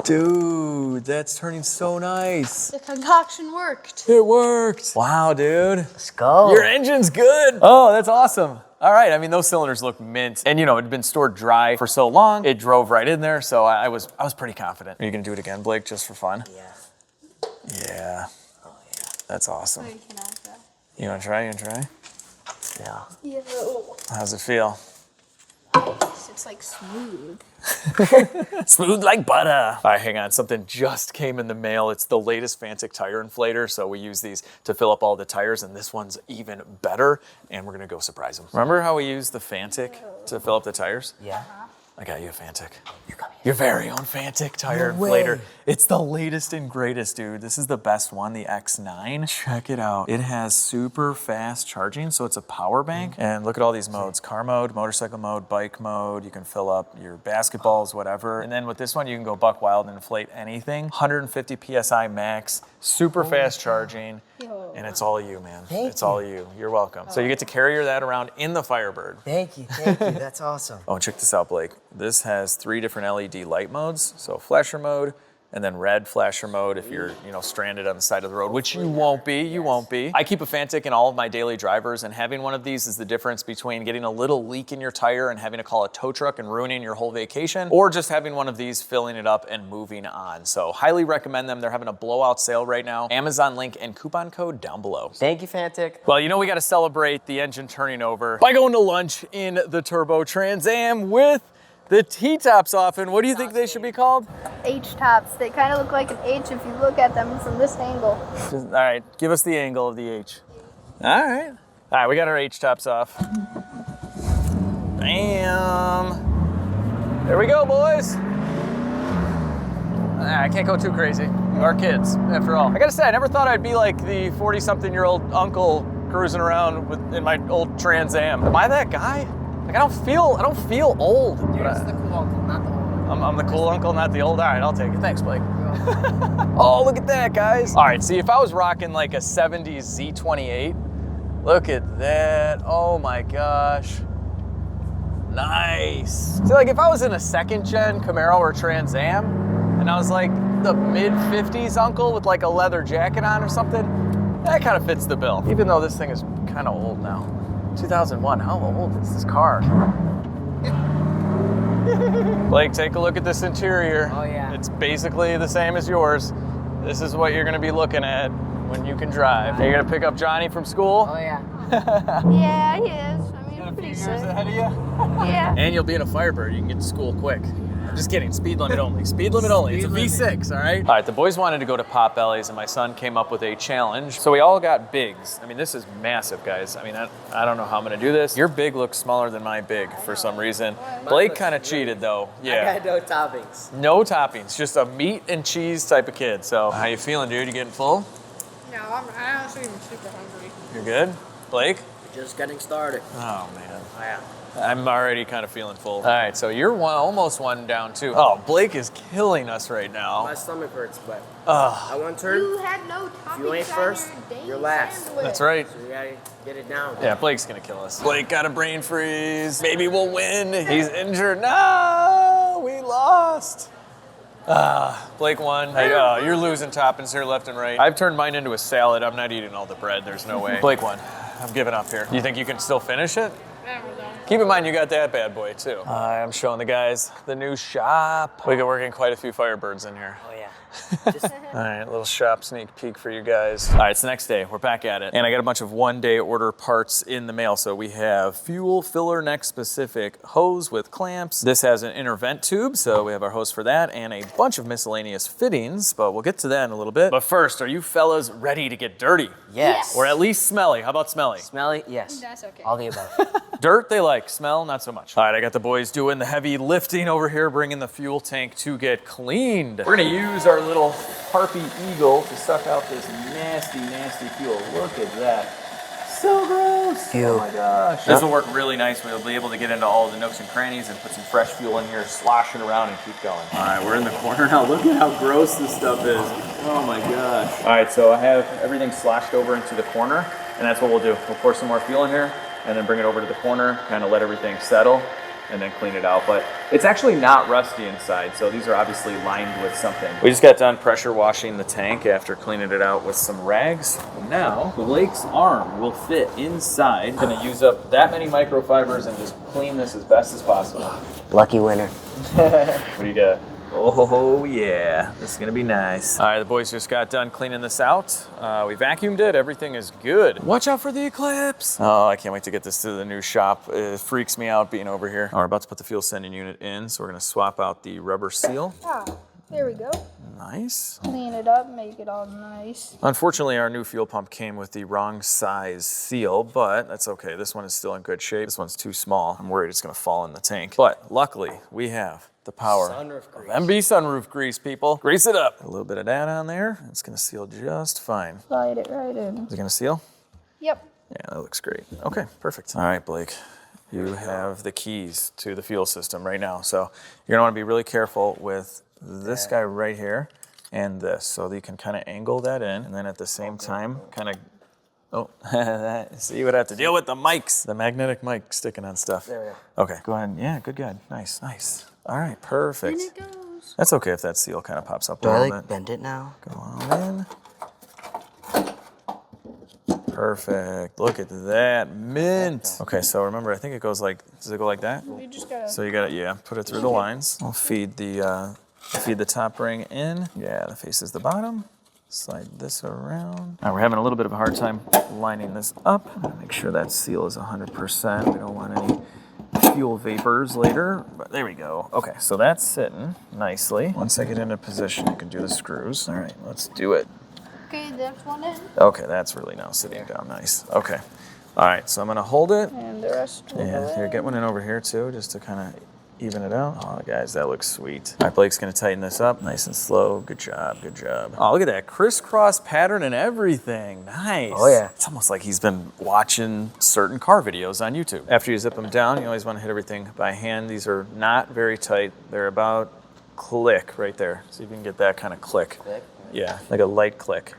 Dude, that's turning so nice.
The concoction worked.
It worked. Wow, dude.
Let's go.
Your engine's good. Oh, that's awesome. All right, I mean, those cylinders look mint. And you know, it'd been stored dry for so long, it drove right in there, so I was pretty confident. Are you gonna do it again, Blake, just for fun?
Yeah.
Yeah.
Oh yeah.
That's awesome.
Oh, you can have that.
You wanna try? You wanna try?
Yeah.
Yeah.
How's it feel?
Nice. It's like smooth.
Smooth like butter. All right, hang on. Something just came in the mail. It's the latest Fanttik tire inflator. So we use these to fill up all the tires, and this one's even better. And we're gonna go surprise them. Remember how we used the Fanttik to fill up the tires?
Yeah.
I got you a Fanttik.
You come here.
Your very own Fanttik tire
No
inflator.
way.
It's the latest and greatest, dude. This is the best one, the X9. Check it out. It has super fast charging, so it's a power bank. And look at all these modes. Car mode, motorcycle mode, bike mode. You can fill up your basketballs, whatever. And then with this one, you can go buck wild and inflate anything. 150 PSI max, super fast charging. And it's all you, man. It's all you. You're welcome. So you get to carry that around in the Firebird.
Thank you. That's awesome.
Oh, and check this out, Blake. This has 3 different LED light modes. So flasher mode, and then red flasher mode if you're, stranded on the side of the road, which you won't be, you won't be. I keep a Fanttik in all of my daily drivers, and having one of these is the difference between getting a little leak in your tire and having to call a tow truck and ruining your whole vacation, or just having one of these, filling it up and moving on. So highly recommend them. They're having a blowout sale right now. Amazon link and coupon code down below.
Thank you, Fanttik.
Well, we got to celebrate the engine turning over by going to lunch in the Turbo Trans Am with the T-tops off. And what do you think they should be called?
H-tops. They kind of look like an H if you look at them from this angle.
All right, give us the angle of the H. All right, we got our H-tops off. Bam. There we go, boys. I can't go too crazy. Our kids, after all. I gotta say, I never thought I'd be like the 40-something-year-old uncle cruising around in my old Trans Am. Am I that guy? Like, I don't feel old.
You're just the cool uncle, not the old one.
I'm the cool uncle, not the old. All right, I'll take it. Thanks, Blake. Oh, look at that, guys. All right, see, if I was rocking like a 70s Z28, look at that. Oh my gosh. Nice. See, like if I was in a second gen Camaro or Trans Am, and I was like the mid 50s uncle with like a leather jacket on or something, that kind of fits the bill. Even though this thing is kind of old now. 2001, how old is this car? Blake, take a look at this interior.
Oh yeah.
It's basically the same as yours. This is what you're gonna be looking at when you can drive. You're gonna pick up Johnny from school?
Oh yeah.
Yeah, he is. I mean, pretty
years
sick.
ahead of you?
Yeah.
And you'll be in a Firebird. You can get to school quick. Just kidding, speed limit only. Speed limit only. It's a V6, all right? All right, the boys wanted to go to Potbelly's, and my son came up with a challenge. So we all got bigs. I mean, this is massive, guys. I mean, I don't know how I'm gonna do this. Your big looks smaller than my big for some reason. Blake kind of cheated, though. Yeah.
I got no toppings.
No toppings, just a meat and cheese type of kid. So how you feeling, dude? You getting full?
No, I honestly am super hungry.
You're good? Blake?
Just getting started.
Oh, man.
Oh yeah.
I'm already kind of feeling full. All right, so you're almost one down, too. Oh, Blake is killing us right now.
My stomach hurts, but
Ugh.
I want turn.
You had no toppings.
You ain't first, you're last.
That's right.
So you gotta get it down.
Yeah, Blake's gonna kill us. Blake got a brain freeze. Maybe we'll win. He's injured. No, we lost. Blake won. You're losing toppings here left and right. I've turned mine into a salad. I'm not eating all the bread. There's no way. Blake won. I'm giving up here. You think you can still finish it?
Yeah, we're done.
Keep in mind you got that bad boy too. I'm showing the guys the new shop. We got working quite a few Firebirds in here.
Oh yeah.
All right, little shop sneak peek for you guys. All right, it's the next day. We're back at it. And I got a bunch of one-day order parts in the mail. So we have fuel filler neck specific hose with clamps. This has an inner vent tube, so we have our hose for that, and a bunch of miscellaneous fittings, but we'll get to that in a little bit. But first, are you fellas ready to get dirty?
Yes.
Or at least smelly? How about smelly?
Smelly? Yes.
That's okay.
All the above.
Dirt, they like. Smell, not so much. All right, I got the boys doing the heavy lifting over here, bringing the fuel tank to get cleaned. We're gonna use our little Harpy Eagle to suck out this nasty, nasty fuel. Look at that. So gross.
Ew.
Oh my gosh. This will work really nice. We'll be able to get into all the nooks and crannies and put some fresh fuel in here, slosh it around and keep going. All right, we're in the corner now. Look at how gross this stuff is. Oh my gosh. All right, so I have everything sloshed over into the corner, and that's what we'll do. We'll pour some more fuel in here and then bring it over to the corner, kind of let everything settle, and then clean it out. But it's actually not rusty inside, so these are obviously lined with something. We just got done pressure washing the tank after cleaning it out with some rags. Now, Blake's arm will fit inside. I'm gonna use up that many microfibers and just clean this as best as possible.
Lucky winner.
What do you got? Oh yeah, this is gonna be nice. All right, the boys just got done cleaning this out. We vacuumed it, everything is good. Watch out for the eclipse. Oh, I can't wait to get this to the new shop. It freaks me out being over here. We're about to put the fuel sending unit in, so we're gonna swap out the rubber seal.
Ah, there we go.
Nice.
Clean it up, make it all nice.
Unfortunately, our new fuel pump came with the wrong size seal, but that's okay. This one is still in good shape. This one's too small. I'm worried it's gonna fall in the tank. But luckily, we have the power
Sunroof grease.
of MB sunroof grease, people. Grease it up. A little bit of that on there. It's gonna seal just fine.
Slide it right in.
Is it gonna seal?
Yep.
Yeah, that looks great. Okay, perfect. All right, Blake, you have the keys to the fuel system right now. So you're gonna wanna be really careful with this guy right here and this. So that you can kind of angle that in, and then at the same time, kind of, so you would have to deal with the mics, the magnetic mic sticking on stuff.
There we go.
Okay, go ahead. Yeah, good. Nice. All right, perfect.
In it goes.
loose.
That's okay if that seal kind of pops up a
Do I
little
like
bit.
bend it now?
Go on in. Perfect. Look at that. Mint. Okay, so remember, I think it goes like, does it go like that?
You just gotta.
So you gotta, yeah, put it through the lines. I'll feed the top ring in. Yeah, that faces the bottom. Slide this around. Now we're having a little bit of a hard time lining this up. Make sure that seal is 100%. We don't want any fuel vapors later, but there we go. Okay, so that's sitting nicely. Once I get into position, you can do the screws. All right, let's do it.
Okay, there's one in.
Okay, that's really now sitting down nice. Okay. All right, so I'm gonna hold it.
And the rest will
Yeah,
go
here,
in.
get one in over here too, just to kind of even it out. Oh, guys, that looks sweet. All right, Blake's gonna tighten this up nice and slow. Good job, good job. Oh, look at that crisscross pattern and everything. Nice.
Oh, yeah.
It's almost like he's been watching certain car videos on YouTube. After you zip them down, you always wanna hit everything by hand. These are not very tight. They're about click right there. See if you can get that kind of click.
Click?
Yeah, like a light click.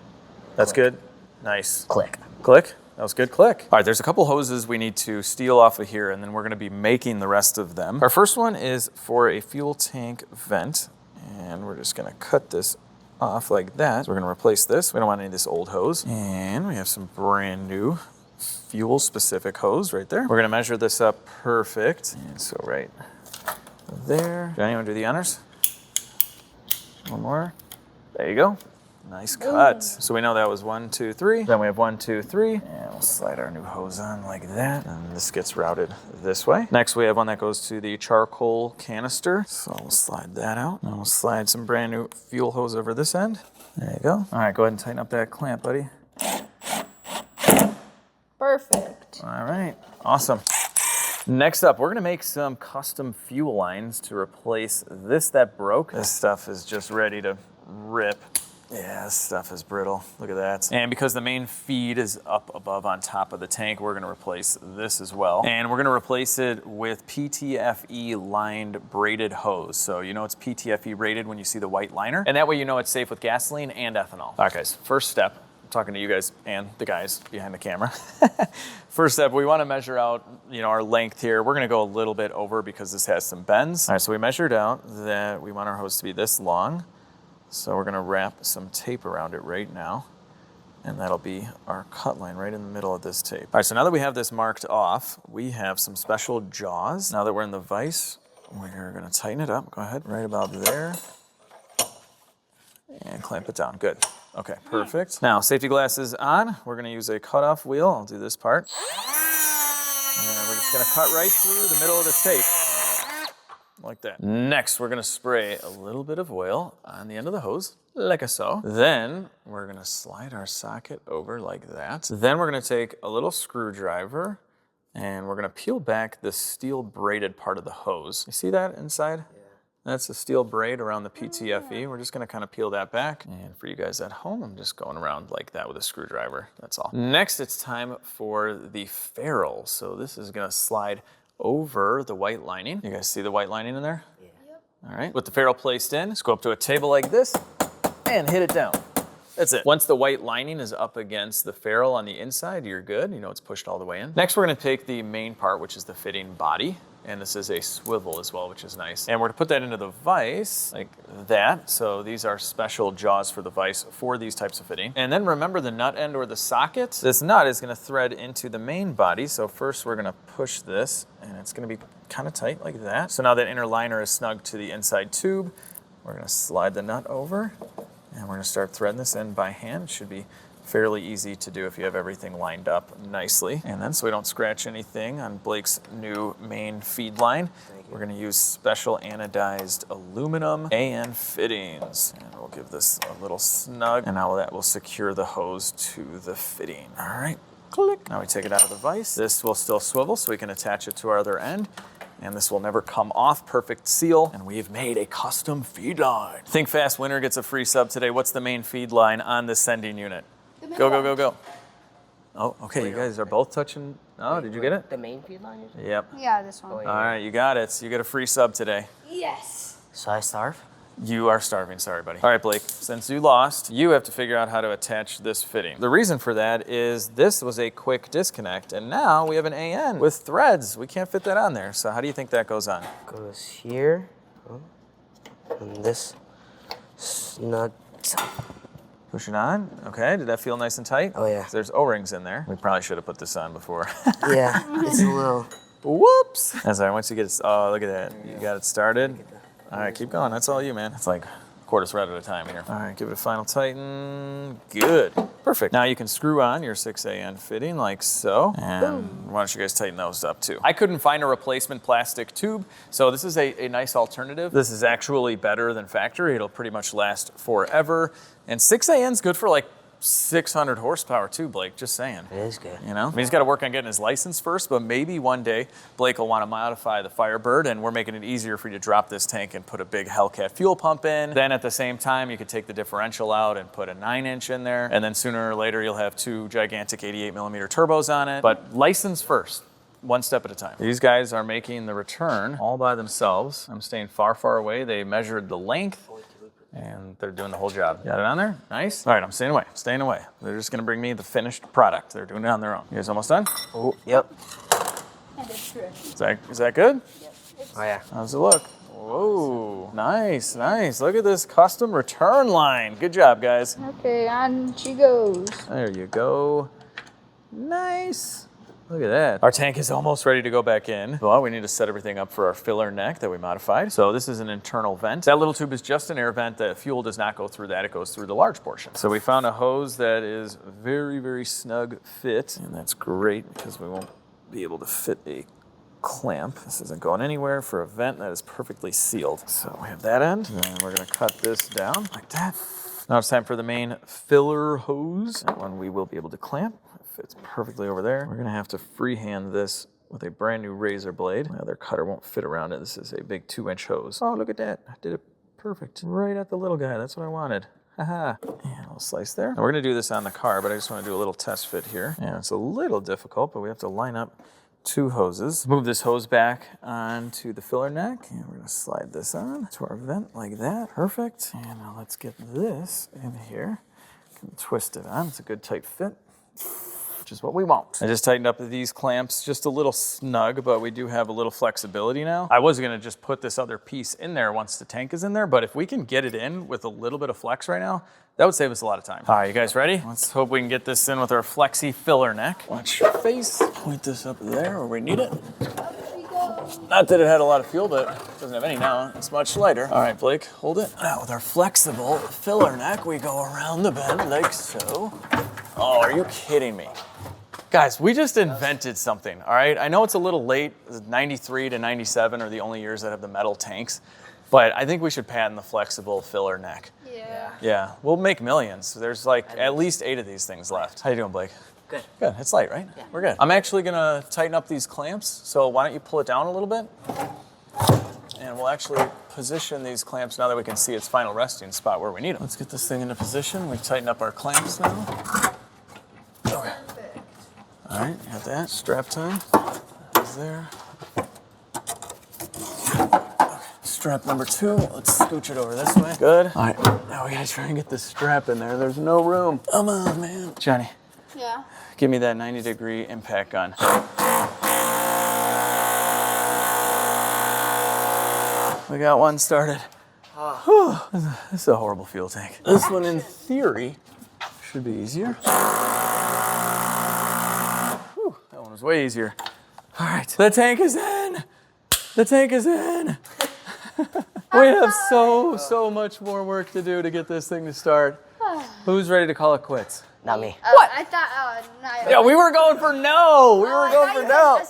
That's good? Nice.
Click.
Click? That was good click. All right, there's a couple hoses we need to steal off of here, and then we're gonna be making the rest of them. Our first one is for a fuel tank vent, and we're just gonna cut this off like that. So we're gonna replace this. We don't want any of this old hose. And we have some brand new fuel specific hose right there. We're gonna measure this up perfect. And so right there. Johnny, you wanna do the honors? One more. There you go. Nice cut. So we know that was 1, 2, 3. Then we have 1, 2, 3. And we'll slide our new hose on like that. And this gets routed this way. Next we have one that goes to the charcoal canister. So we'll slide that out. And we'll slide some brand new fuel hose over this end. There you go. All right, go ahead and tighten up that clamp, buddy.
Perfect.
All right, awesome. Next up, we're gonna make some custom fuel lines to replace this that broke. This stuff is just ready to rip. Yeah, this stuff is brittle. Look at that. And because the main feed is up above on top of the tank, we're gonna replace this as well. And we're gonna replace it with PTFE lined braided hose. So you know it's PTFE rated when you see the white liner. And that way you know it's safe with gasoline and ethanol. All right guys, first step, I'm talking to you guys and the guys behind the camera. First step, we wanna measure out our length here. We're gonna go a little bit over because this has some bends. All right, so we measured out that we want our hose to be this long. So we're gonna wrap some tape around it right now, and that'll be our cut line right in the middle of this tape. All right, so now that we have this marked off, we have some special jaws. Now that we're in the vise, we're gonna tighten it up. Go ahead, right about there, and clamp it down, good. Okay, perfect. Now, safety glasses on. We're gonna use a cutoff wheel. I'll do this part. And we're just gonna cut right through the middle of the tape. Like that. Next, we're gonna spray a little bit of oil on the end of the hose, like so. Then we're gonna slide our socket over like that. Then we're gonna take a little screwdriver and we're gonna peel back the steel braided part of the hose. You see that inside? Yeah. That's a steel braid around the PTFE. We're just gonna kind of peel that back. And for you guys at home, I'm just going around like that with a screwdriver, that's all. Next, it's time for the ferrule. So this is gonna slide over the white lining. You guys see the white lining in there?
Yeah.
Yep.
All right, with the ferrule placed in, just go up to a table like this and hit it down. That's it. Once the white lining is up against the ferrule on the inside, you're good. You know it's pushed all the way in. Next, we're gonna take the main part, which is the fitting body. And this is a swivel as well, which is nice. And we're gonna put that into the vise like that. So these are special jaws for the vise for these types of fitting. And then remember the nut end or the socket. This nut is gonna thread into the main body. So first we're gonna push this and it's gonna be kind of tight like that. So now that inner liner is snug to the inside tube, we're gonna slide the nut over and we're gonna start threading this in by hand. It should be fairly easy to do if you have everything lined up nicely. And then so we don't scratch anything on Blake's new main feed line, we're gonna use special anodized aluminum AN fittings. And we'll give this a little snug, and now that will secure the hose to the fitting. All right, click. Now we take it out of the vise. This will still swivel so we can attach it to our other end. And this will never come off, perfect seal. And we've made a custom feed line. Think Fast winner gets a free sub today. What's the main feed line on the sending unit? Go, go, go, go. Oh, okay, you guys are both touching. Oh, did you get it?
The main feed line?
Yep.
Yeah, this one.
Oh, yeah.
All right, you got it. You get a free sub today.
Yes.
So I starve?
You are starving, sorry, buddy. All right, Blake, since you lost, you have to figure out how to attach this fitting. The reason for that is this was a quick disconnect, and now we have an AN with threads. We can't fit that on there, so how do you think that goes on?
Goes here. Oh. And this snug.
Push it on. Okay, did that feel nice and tight?
Oh, yeah.
There's O-rings in there. We probably should have put this on before.
Yeah, it's a little.
Whoops. That's all right, once you get it, oh, look at that. You got it started. All right, keep going. That's all you, man. It's like a quarter thread at a time here. All right, give it a final tighten. Good. Perfect. Now you can screw on your 6AN fitting like so. And why don't you guys tighten those up too? I couldn't find a replacement plastic tube, so this is a nice alternative. This is actually better than factory. It'll pretty much last forever. And 6AN's good for like 600 horsepower too, Blake, just saying.
It is good.
You know? I mean, he's got to work on getting his license first, but maybe one day Blake will want to modify the Firebird, and we're making it easier for you to drop this tank and put a big Hellcat fuel pump in. Then at the same time, you could take the differential out and put a 9-inch in there, and then sooner or later, you'll have 2 gigantic 88mm turbos on it. But license first. One step at a time. These guys are making the return all by themselves. I'm staying far, far away. They measured the length, and they're doing the whole job. Got it on there? Nice. All right, I'm staying away, staying away. They're just gonna bring me the finished product. They're doing it on their own. You guys almost done?
Oh, yep.
Is that good?
Oh, yeah.
How's it look? Whoa, nice, nice. Look at this custom return line. Good job, guys.
Okay, on she goes.
There you go. Nice. Look at that. Our tank is almost ready to go back in. Well, we need to set everything up for our filler neck that we modified. So this is an internal vent. That little tube is just an air vent. The fuel does not go through that. It goes through the large portion. So we found a hose that is very, very snug fit. And that's great because we won't be able to fit a clamp. This isn't going anywhere for a vent that is perfectly sealed. So we have that end. And we're going to cut this down like that. Now it's time for the main filler hose. That one we will be able to clamp. Fits perfectly over there. We're gonna have to freehand this with a brand new razor blade. My other cutter won't fit around it. This is a big 2-inch hose. Oh, look at that. I did it perfect. Right at the little guy. That's what I wanted. Haha. And we'll slice there. Now we're gonna do this on the car, but I just wanna do a little test fit here. And it's a little difficult, but we have to line up 2 hoses. Move this hose back onto the filler neck. And we're gonna slide this on to our vent like that. Perfect. And now let's get this in here. Can twist it on. It's a good tight fit. Which is what we want. I just tightened up these clamps just a little snug, but we do have a little flexibility now. I was gonna just put this other piece in there once the tank is in there, but if we can get it in with a little bit of flex right now, that would save us a lot of time. All right, you guys ready? Let's hope we can get this in with our flexi filler neck. Watch your face. Point this up there where we need it. Not that it had a lot of fuel, but it doesn't have any now. It's much lighter. All right, Blake, hold it. Now with our flexible filler neck, we go around the bend like so. Oh, are you kidding me? Guys, we just invented something, all right? I know it's a little late. 93 to 97 are the only years that have the metal tanks, but I think we should patent the flexible filler neck.
Yeah.
Yeah, we'll make millions. There's like at least 8 of these things left. How you doing, Blake?
Good.
Good, it's light, right?
Yeah.
We're good. I'm actually gonna tighten up these clamps, so why don't you pull it down a little bit? And we'll actually position these clamps now that we can see its final resting spot where we need them. Let's get this thing into position. We've tightened up our clamps now. Okay. All right, got that. Strap time is there. Okay. Strap number 2, let's scooch it over this way. Good. All right, now we gotta try and get this strap in there. There's no room. Come on, man. Johnny.
Yeah.
Give me that 90-degree impact gun. We got one started. Whew. This is a horrible fuel tank. This one, in theory, should be easier. Whew, that one was way easier. All right, the tank is in. The tank is in. We have so much more work to do to get this thing to start. Who's ready to call it quits?
Not me.
What? I thought, no.
Yeah, we were going for no. We were going for no.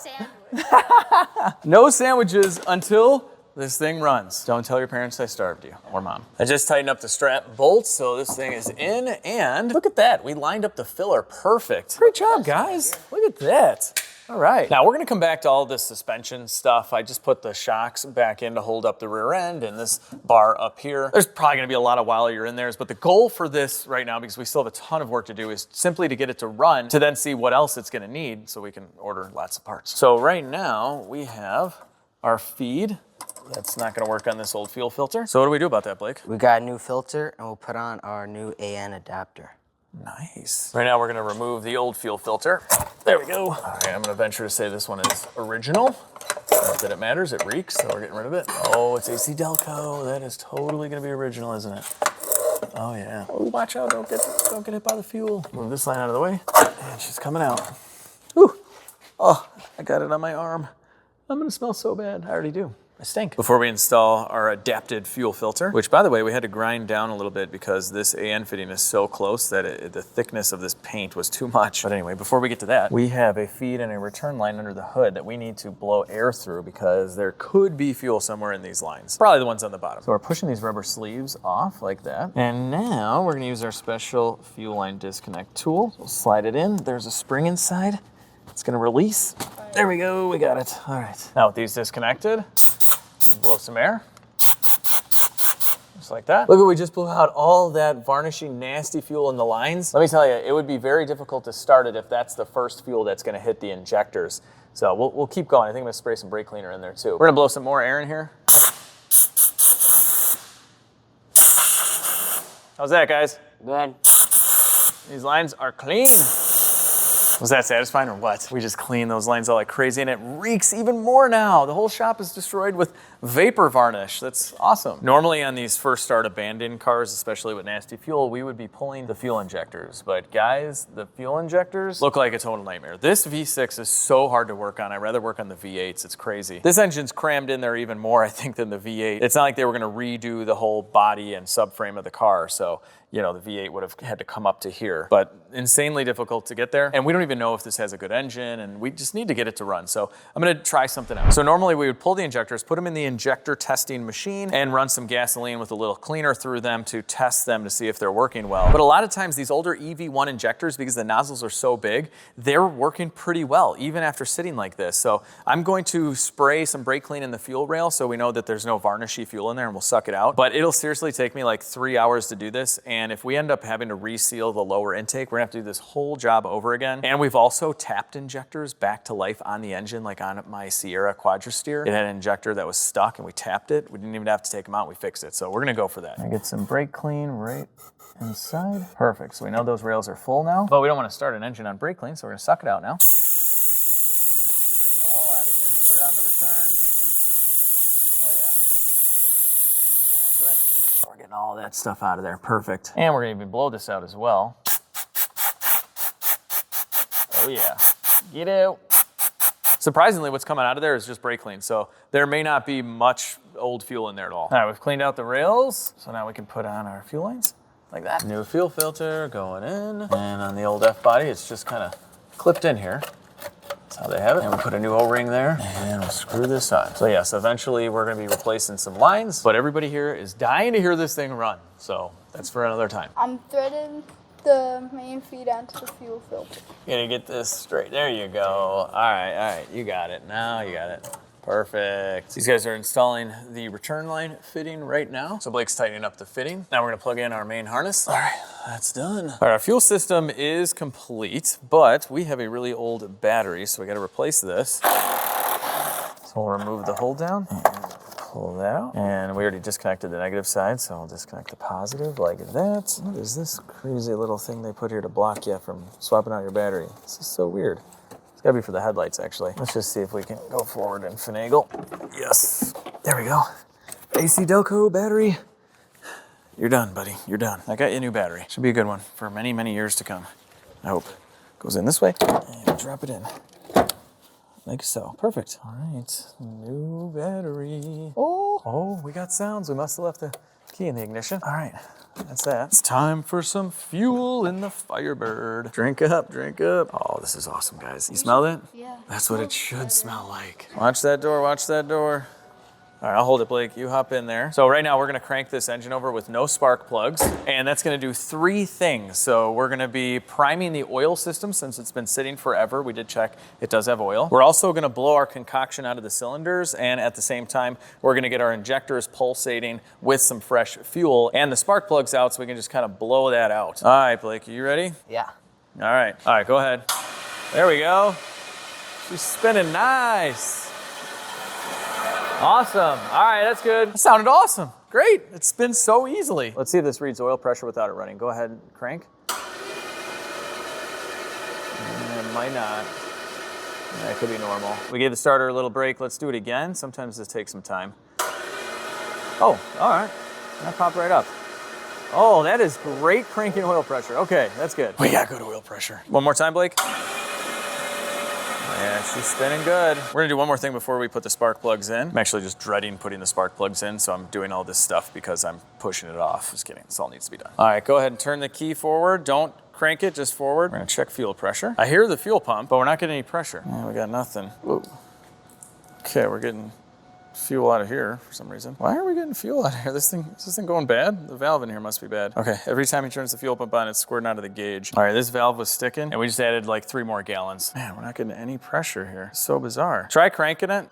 No sandwiches until this thing runs. Don't tell your parents I starved you, or mom. I just tightened up the strap bolts, so this thing is in, and look at that. We lined up the filler perfect. Great job, guys. Look at that. All right. Now we're gonna come back to all this suspension stuff. I just put the shocks back in to hold up the rear end and this bar up here. There's probably gonna be a lot of while you're in there, but the goal for this right now, because we still have a ton of work to do, is simply to get it to run to then see what else it's gonna need so we can order lots of parts. So right now we have our feed. That's not gonna work on this old fuel filter. So what do we do about that, Blake?
We got a new filter, and we'll put on our new AN adapter.
Nice. Right now we're gonna remove the old fuel filter. There we go. All right, I'm gonna venture to say this one is original. Not that it matters, it reeks, so we're getting rid of it. Oh, it's AC Delco. That is totally gonna be original, isn't it? Oh yeah. Oh, watch out, don't get hit by the fuel. Move this line out of the way, and she's coming out. Whew. Oh, I got it on my arm. I'm gonna smell so bad. I already do. I stink. Before we install our adapted fuel filter, which by the way, we had to grind down a little bit because this AN fitting is so close that the thickness of this paint was too much. But anyway, before we get to that, we have a feed and a return line under the hood that we need to blow air through because there could be fuel somewhere in these lines. Probably the ones on the bottom. So we're pushing these rubber sleeves off like that. And now we're gonna use our special fuel line disconnect tool. We'll slide it in. There's a spring inside. It's gonna release. There we go, we got it. All right. Now with these disconnected, blow some air, just like that. Look, we just blew out all that varnishy, nasty fuel in the lines. Let me tell you, it would be very difficult to start it if that's the first fuel that's gonna hit the injectors. So we'll keep going. I think I'm gonna spray some brake cleaner in there too. We're gonna blow some more air in here. How's that, guys?
Good.
These lines are clean. Was that satisfying or what? We just cleaned those lines out like crazy and it reeks even more now. The whole shop is destroyed with vapor varnish. That's awesome. Normally on these first start abandoned cars, especially with nasty fuel, we would be pulling the fuel injectors. But guys, the fuel injectors look like a total nightmare. This V6 is so hard to work on. I'd rather work on the V8s. It's crazy. This engine's crammed in there even more, I think, than the V8. It's not like they were gonna redo the whole body and subframe of the car. So, you know, the V8 would have had to come up to here, but insanely difficult to get there. And we don't even know if this has a good engine and we just need to get it to run. So I'm gonna try something out. So normally we would pull the injectors, put them in the injector testing machine and run some gasoline with a little cleaner through them to test them to see if they're working well. But a lot of times these older EV1 injectors, because the nozzles are so big, they're working pretty well, even after sitting like this. So I'm going to spray some brake clean in the fuel rail so we know that there's no varnishy fuel in there and we'll suck it out. But it'll seriously take me like 3 hours to do this. And if we end up having to reseal the lower intake, we're gonna have to do this whole job over again. And we've also tapped injectors back to life on the engine, like on my Sierra Quadra-Steer. It had an injector that was stuck and we tapped it. We didn't even have to take them out, we fixed it. So we're gonna go for that. I get some brake clean right inside. Perfect, so we know those rails are full now, but we don't wanna start an engine on brake clean, so we're gonna suck it out now. Get it all out of here, put it on the return. Oh yeah. So that's, we're getting all that stuff out of there, perfect. And we're gonna even blow this out as well. Oh yeah, get out. Surprisingly, what's coming out of there is just brake clean, so there may not be much old fuel in there at all. All right, we've cleaned out the rails, so now we can put on our fuel lines like that. New fuel filter going in, and on the old F-body, it's just kind of clipped in here. That's how they have it. And we'll put a new O-ring there, and we'll screw this on. So yes, eventually we're gonna be replacing some lines, but everybody here is dying to hear this thing run, so that's for another time.
I'm threading the main feed onto the fuel filter.
Gotta get this straight. There you go. All right, you got it. Now you got it. Perfect. These guys are installing the return line fitting right now. So Blake's tightening up the fitting. Now we're gonna plug in our main harness. All right, that's done. All right, our fuel system is complete, but we have a really old battery, so we gotta replace this. So we'll remove the hold down and pull that out. And we already disconnected the negative side, so I'll disconnect the positive like that. What is this crazy little thing they put here to block you from swapping out your battery? This is so weird. It's gotta be for the headlights, actually. Let's just see if we can go forward and finagle. Yes, there we go. AC Delco battery. You're done, buddy, you're done. I got you a new battery. Should be a good one for many, many years to come. I hope. Goes in this way, and drop it in. Like so. Perfect. All right, new battery. Oh, we got sounds. We must have left the key in the ignition. All right, that's that. It's time for some fuel in the Firebird. Drink up, drink up. Oh, this is awesome, guys. You smell that?
Yeah.
That's what it should smell like. Watch that door, watch that door. All right, I'll hold it, Blake. You hop in there. So right now we're gonna crank this engine over with no spark plugs, and that's gonna do 3 things. So we're gonna be priming the oil system since it's been sitting forever. We did check, it does have oil. We're also gonna blow our concoction out of the cylinders, and at the same time, we're gonna get our injectors pulsating with some fresh fuel and the spark plugs out so we can just kind of blow that out. All right, Blake, are you ready?
Yeah.
All right, go ahead. There we go. She's spinning nice. Awesome. All right, that's good. That sounded awesome. Great. It spins so easily. Let's see if this reads oil pressure without it running. Go ahead and crank. It might not. That could be normal. We gave the starter a little break. Let's do it again. Sometimes this takes some time. Oh, all right. That popped right up. Oh, that is great cranking oil pressure. Okay, that's good. We got good oil pressure. One more time, Blake. Yeah, she's spinning good. We're gonna do one more thing before we put the spark plugs in. I'm actually just dreading putting the spark plugs in, so I'm doing all this stuff because I'm pushing it off. Just kidding, this all needs to be done. All right, go ahead and turn the key forward. Don't crank it, just forward. We're gonna check fuel pressure. I hear the fuel pump, but we're not getting any pressure. Yeah, we got nothing. Whoa. Okay, we're getting fuel out of here for some reason. Why are we getting fuel out of here? Is this thing going bad? The valve in here must be bad. Okay, every time he turns the fuel pump on, it's squirting out of the gauge. All right, this valve was sticking, and we just added like 3 more gallons. Man, we're not getting any pressure here. It's so bizarre. Try cranking it.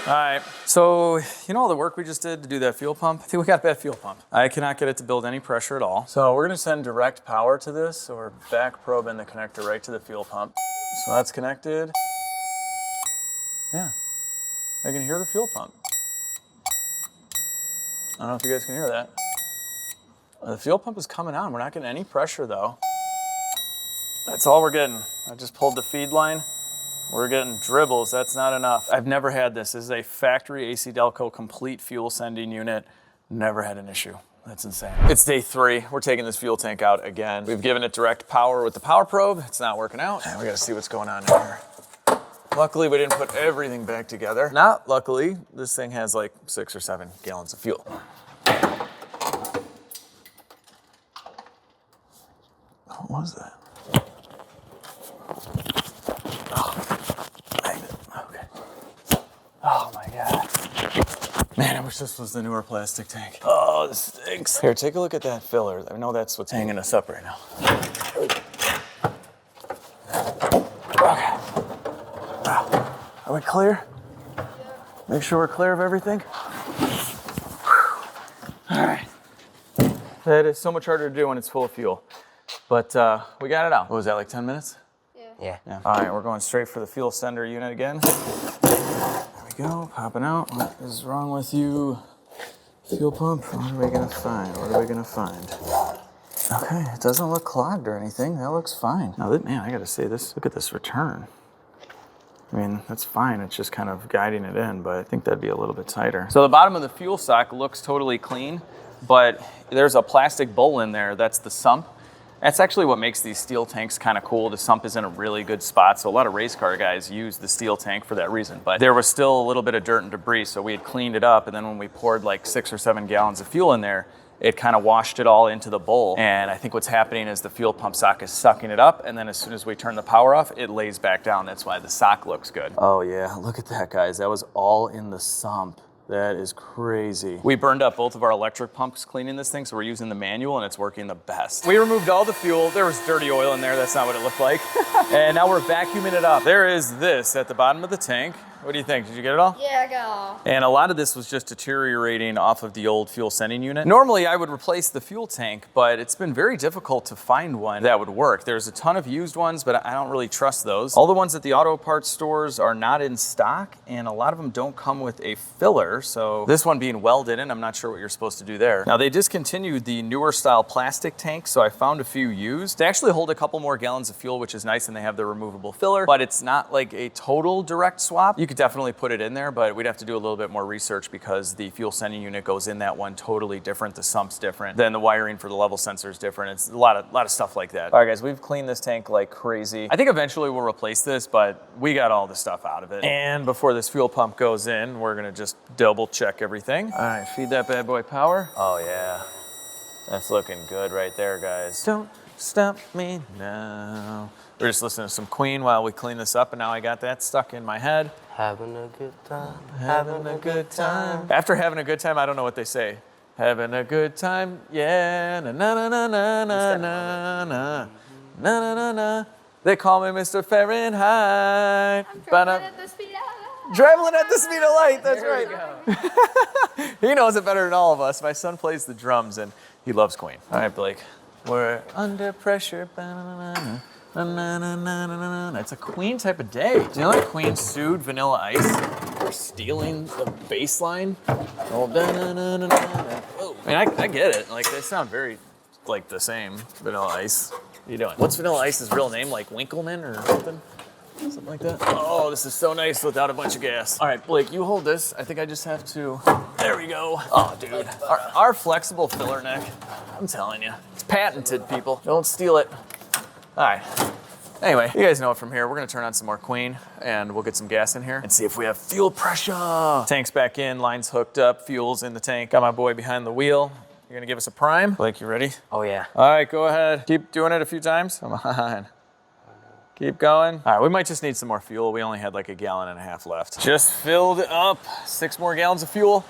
All right, so you know all the work we just did to do that fuel pump? I think we got a bad fuel pump. I cannot get it to build any pressure at all. So we're gonna send direct power to this, so we're back probing the connector right to the fuel pump. So that's connected. Yeah, I can hear the fuel pump. I don't know if you guys can hear that. The fuel pump is coming on. We're not getting any pressure though. That's all we're getting. I just pulled the feed line. We're getting dribbles, that's not enough. I've never had this. This is a factory AC Delco complete fuel sending unit. Never had an issue. That's insane. It's day 3. We're taking this fuel tank out again. We've given it direct power with the power probe. It's not working out. We gotta see what's going on in here. Luckily, we didn't put everything back together. Not luckily, this thing has like 6 or 7 gallons of fuel. What was that? Oh my God. Man, I wish this was the newer plastic tank. Oh, this stinks. Here, take a look at that filler. I know that's what's hanging us up right now. Okay. Are we clear? Make sure we're clear of everything. All right. That is so much harder to do when it's full of fuel. But we got it out. What was that, like 10 minutes?
Yeah.
All right, we're going straight for the fuel sender unit again. There we go, popping out. What is wrong with you? Fuel pump, what are we gonna find? What are we gonna find? Okay, it doesn't look clogged or anything. That looks fine. Now, man, I gotta say this, look at this return. I mean, that's fine. It's just kind of guiding it in, but I think that'd be a little bit tighter. So the bottom of the fuel sock looks totally clean, but there's a plastic bowl in there. That's the sump. That's actually what makes these steel tanks kind of cool. The sump is in a really good spot, so a lot of race car guys use the steel tank for that reason. But there was still a little bit of dirt and debris, so we had cleaned it up, and then when we poured like 6 or 7 gallons of fuel in there, it kind of washed it all into the bowl. And I think what's happening is the fuel pump sock is sucking it up, and then as soon as we turn the power off, it lays back down. That's why the sock looks good. Oh yeah, look at that, guys. That was all in the sump. That is crazy. We burned up both of our electric pumps cleaning this thing, so we're using the manual and it's working the best. We removed all the fuel. There was dirty oil in there. That's not what it looked like. And now we're vacuuming it up. There is this at the bottom of the tank. What do you think? Did you get it all?
Yeah, I got it all.
And a lot of this was just deteriorating off of the old fuel sending unit. Normally I would replace the fuel tank, but it's been very difficult to find one that would work. There's a ton of used ones, but I don't really trust those. All the ones at the auto parts stores are not in stock, and a lot of them don't come with a filler. So this one being welded in, I'm not sure what you're supposed to do there. Now they discontinued the newer style plastic tanks, so I found a few used. They actually hold a couple more gallons of fuel, which is nice, and they have the removable filler, but it's not like a total direct swap. You could definitely put it in there, but we'd have to do a little bit more research because the fuel sending unit goes in that one totally different. The sump's different. Then the wiring for the level sensor is different. It's a lot of stuff like that. All right, guys, we've cleaned this tank like crazy. I think eventually we'll replace this, but we got all the stuff out of it. And before this fuel pump goes in, we're gonna just double check everything. All right, feed that bad boy power. Oh yeah, that's looking good right there, guys. Don't stop me now. We're just listening to some Queen while we clean this up, and now I got that stuck in my head.
Having a good time.
Having a good time. After having a good time, I don't know what they say. Having a good time, yeah. Na na na na na na na na na na na. They call me Mr. Fahrenheit.
Traveling at the speed of light.
Traveling at the speed of light. That's right. He knows it better than all of us. My son plays the drums, and he loves Queen. All right, Blake. We're under pressure. Ba-na-na-na. It's a Queen type of day. Do you know that Queen sued Vanilla Ice for stealing the bass line? Oh, I mean, I get it. Like, they sound very like the same, Vanilla Ice. What are you doing? What's Vanilla Ice's real name? Like Winkleman or something? Something like that. Oh, this is so nice without a bunch of gas. All right, Blake, you hold this. I think I just have to, there we go. Oh, dude, our flexible filler neck, I'm telling you, it's patented, people. Don't steal it. All right. Anyway, you guys know it from here. We're gonna turn on some more Queen and we'll get some gas in here and see if we have fuel pressure. Tank's back in, line's hooked up, fuel's in the tank. Got my boy behind the wheel. You're gonna give us a prime? Blake, you ready?
Oh yeah.
All right, go ahead. Keep doing it a few times. Come on. Keep going. All right, we might just need some more fuel. We only had like 1.5 gallons left. Just filled up 6 more gallons of fuel.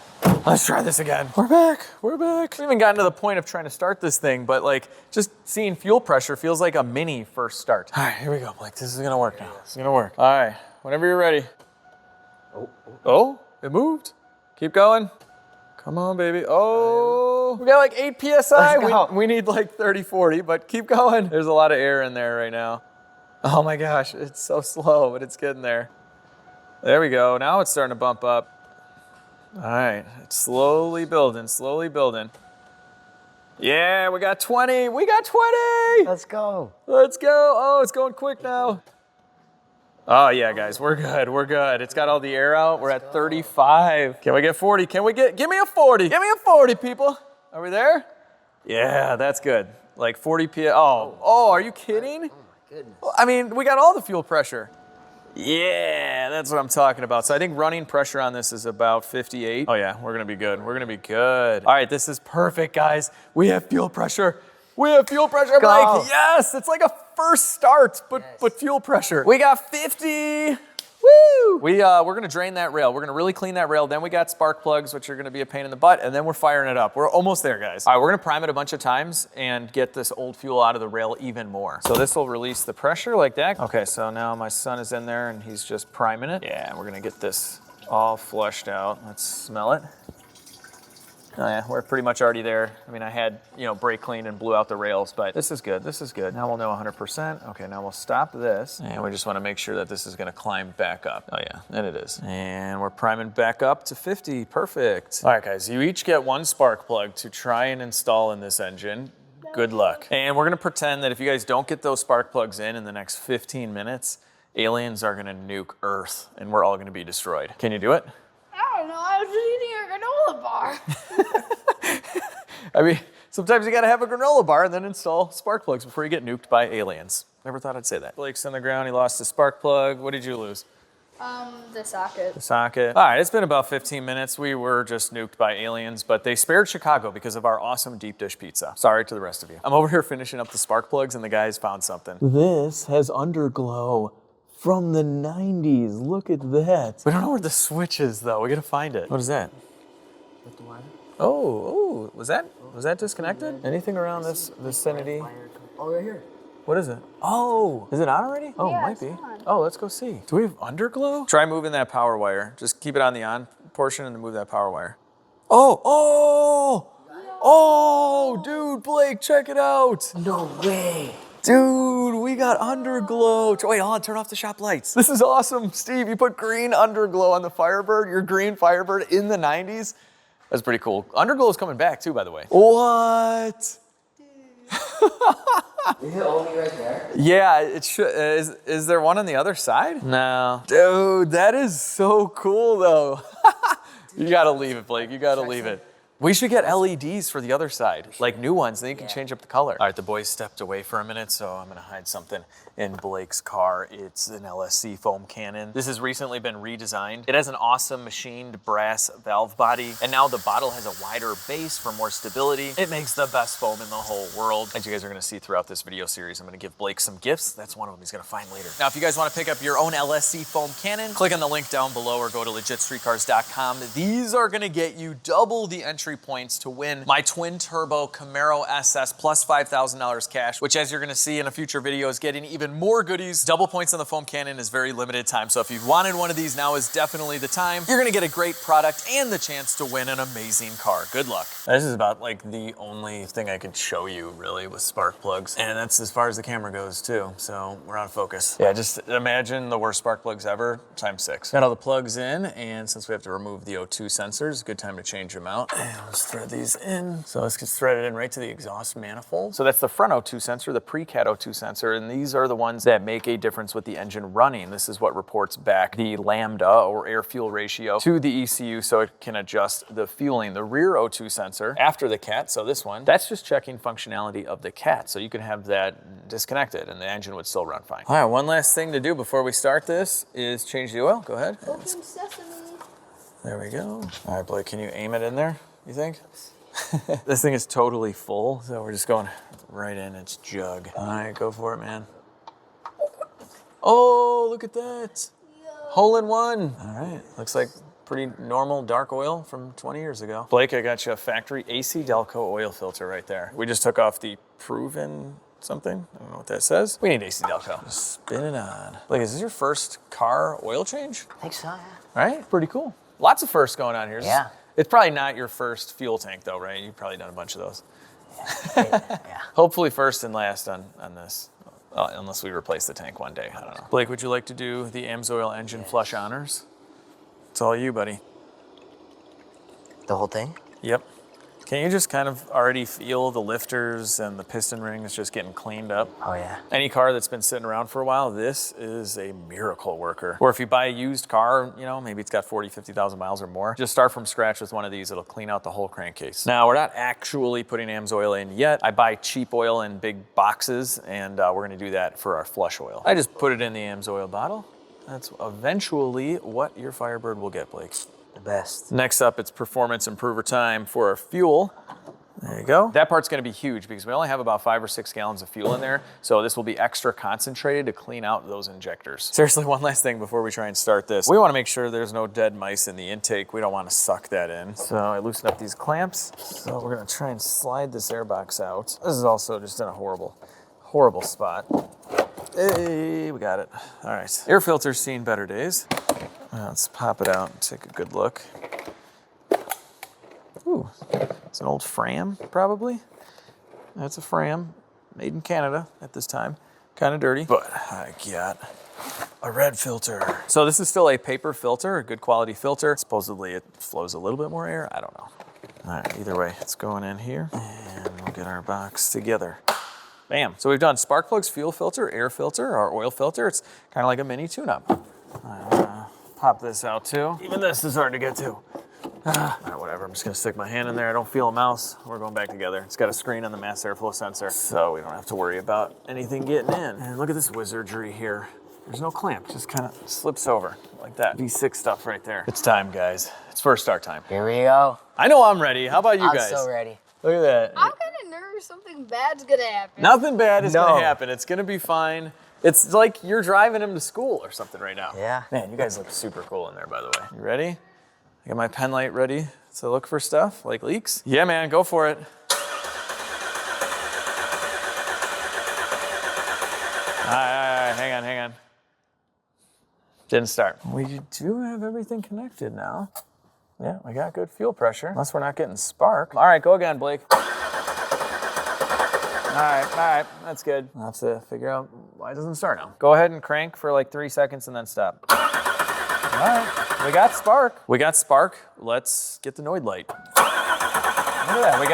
Let's try this again. We're back, we're back. We haven't gotten to the point of trying to start this thing, but like just seeing fuel pressure feels like a mini first start. All right, here we go, Blake. This is gonna work now. This is gonna work. All right, whenever you're ready. Oh, it moved. Keep going. Come on, baby. Oh, we got like 8 PSI. We need like 30, 40, but keep going. There's a lot of air in there right now. Oh my gosh, it's so slow, but it's getting there. There we go. Now it's starting to bump up. All right, it's slowly building, slowly building. Yeah, we got 20. We got 20.
Let's go.
Let's go. Oh, it's going quick now. Oh yeah, guys, we're good, we're good. It's got all the air out. We're at 35. Can we get 40? Can we get, give me a 40. Give me a 40, people. Are we there? Yeah, that's good. Like 40 PSI. Oh, are you kidding?
Goodness.
I mean, we got all the fuel pressure. Yeah, that's what I'm talking about. So I think running pressure on this is about 58. Oh yeah, we're gonna be good. We're gonna be good. All right, this is perfect, guys. We have fuel pressure. We have fuel pressure.
Go.
Like, yes, it's like a first start, but fuel pressure. We got 50. Woo! We're gonna drain that rail. We're gonna really clean that rail. Then we got spark plugs, which are gonna be a pain in the butt, and then we're firing it up. We're almost there, guys. All right, we're gonna prime it a bunch of times and get this old fuel out of the rail even more. So this will release the pressure like that. Okay, so now my son is in there and he's just priming it. Yeah, we're gonna get this all flushed out. Let's smell it. Oh yeah, we're pretty much already there. I mean, I had, brake clean and blew out the rails, but this is good, this is good. Now we'll know 100%. Okay, now we'll stop this. And we just wanna make sure that this is gonna climb back up. Oh yeah, and it is. And we're priming back up to 50, perfect. All right guys, you each get 1 spark plug to try and install in this engine. Good luck. And we're gonna pretend that if you guys don't get those spark plugs in the next 15 minutes, aliens are gonna nuke Earth and we're all gonna be destroyed. Can you do it?
I don't know, I was just eating a granola bar.
I mean, sometimes you gotta have a granola bar and then install spark plugs before you get nuked by aliens. Never thought I'd say that. Blake's on the ground, he lost his spark plug. What did you lose?
The socket.
The socket. All right, it's been about 15 minutes. We were just nuked by aliens, but they spared Chicago because of our awesome deep dish pizza. Sorry to the rest of you. I'm over here finishing up the spark plugs and the guys found something. This has underglow from the 90s. Look at that. We don't know where the switch is though. We gotta find it. What is that? Oh, was that disconnected? Anything around this vicinity?
Oh, right here.
What is it? Oh, is it on already? Oh,
Yeah,
might be.
it's on.
Oh, let's go see. Do we have underglow? Try moving that power wire. Just keep it on the on portion and then move that power wire. Oh, dude, Blake, check it out.
No way.
Dude, we got underglow. Wait, hold on, turn off the shop lights. This is awesome. Steve, you put green underglow on the Firebird, your green Firebird in the 90s. That's pretty cool. Underglow is coming back too, by the way. What?
Is it only right there?
Yeah, it should. Is there one on the other side? No. Dude, that is so cool though. You gotta leave it, Blake. You gotta leave it. We should get LEDs for the other side, like new ones, then you can change up the color. All right, the boys stepped away for a minute, so I'm gonna hide something in Blake's car. It's an LSC foam cannon. This has recently been redesigned. It has an awesome machined brass valve body, and now the bottle has a wider base for more stability. It makes the best foam in the whole world. As you guys are gonna see throughout this video series, I'm gonna give Blake some gifts. That's one of them he's gonna find later. Now, if you guys wanna pick up your own LSC foam cannon, click on the link down below or go to legitstreetcars.com. These are gonna get you double the entry points to win my twin turbo Camaro SS plus $5,000 cash, which as you're gonna see in a future video is getting even more goodies. Double points on the foam cannon is very limited time. So if you've wanted one of these, now is definitely the time. You're gonna get a great product and the chance to win an amazing car. Good luck. This is about like the only thing I could show you really with spark plugs. And that's as far as the camera goes too. So we're on focus. Yeah, just imagine the worst spark plugs ever times 6. Got all the plugs in, and since we have to remove the O2 sensors, good time to change them out. And let's thread these in. So this gets threaded in right to the exhaust manifold. So that's the front O2 sensor, the pre-cat O2 sensor, and these are the ones that make a difference with the engine running. This is what reports back the lambda or air-fuel ratio to the ECU so it can adjust the fueling. The rear O2 sensor after the cat, so this one, that's just checking functionality of the cat. So you can have that disconnected and the engine would still run fine. All right, one last thing to do before we start this is change the oil. Go ahead.
Open sesame.
There we go. All right, Blake, can you aim it in there, you think? This thing is totally full, so we're just going right in its jug. All right, go for it, man. Oh, look at that. Hole in one. All right, looks like pretty normal dark oil from 20 years ago. Blake, I got you a factory AC Delco oil filter right there. We just took off the proven something. I don't know what that says. We need AC Delco. Just spin it on. Blake, is this your first car oil change?
I think so, yeah.
All right, pretty cool. Lots of firsts going on here.
Yeah.
It's probably not your first fuel tank though, right? You've probably done a bunch of those.
Yeah.
Hopefully first and last on this, unless we replace the tank one day, I don't know. Blake, would you like to do the AMSOIL engine flush honors? It's all you, buddy.
The whole thing?
Yep. Can you just kind of already feel the lifters and the piston rings just getting cleaned up?
Oh, yeah.
Any car that's been sitting around for a while, this is a miracle worker. Or if you buy a used car, you know, maybe it's got 40, 50,000 miles or more, just start from scratch with one of these. It'll clean out the whole crankcase. Now, we're not actually putting AMSOIL in yet. I buy cheap oil in big boxes, and we're gonna do that for our flush oil. I just put it in the AMSOIL bottle. That's eventually what your Firebird will get, Blake.
The best.
Next up, it's performance improver time for our fuel. There you go. That part's gonna be huge because we only have about 5 or 6 gallons of fuel in there. So this will be extra concentrated to clean out those injectors. Seriously, one last thing before we try and start this. We wanna make sure there's no dead mice in the intake. We don't wanna suck that in. So I loosened up these clamps. So we're gonna try and slide this air box out. This is also just in a horrible, horrible spot. Hey, we got it. All right, air filter's seen better days. Let's pop it out and take a good look. Ooh, it's an old Fram, probably. That's a Fram, made in Canada at this time. Kind of dirty, but I got a red filter. So this is still a paper filter, a good quality filter. Supposedly it flows a little bit more air, I don't know. All right, either way, it's going in here and we'll get our box together. Bam. So we've done spark plugs, fuel filter, air filter, our oil filter. It's kind of like a mini tune-up. I'm gonna pop this out too. Even this is hard to get to. All right, whatever, I'm just gonna stick my hand in there. I don't feel a mouse. We're going back together. It's got a screen on the mass airflow sensor, so we don't have to worry about anything getting in. And look at this wizardry here. There's no clamp, just kind of slips over like that. V6 stuff right there. It's time, guys. It's first start time.
Here we go.
I know I'm ready. How about you guys?
I'm so ready.
Look at that.
I'm kind of nervous something bad's gonna happen.
Nothing bad is gonna happen. It's gonna be fine. It's like you're driving him to school or something right now.
Yeah.
Man, you guys look super cool in there, by the way. You ready? I got my pen light ready to look for stuff, like leaks. Yeah, man, go for it. All right, hang on. Didn't start. We do have everything connected now. Yeah, we got good fuel pressure, unless we're not getting spark. All right, go again, Blake. All right, that's good. I'll have to figure out why it doesn't start now. Go ahead and crank for like 3 seconds and then stop. All right, we got spark. Let's get the Noid light. Look at that, we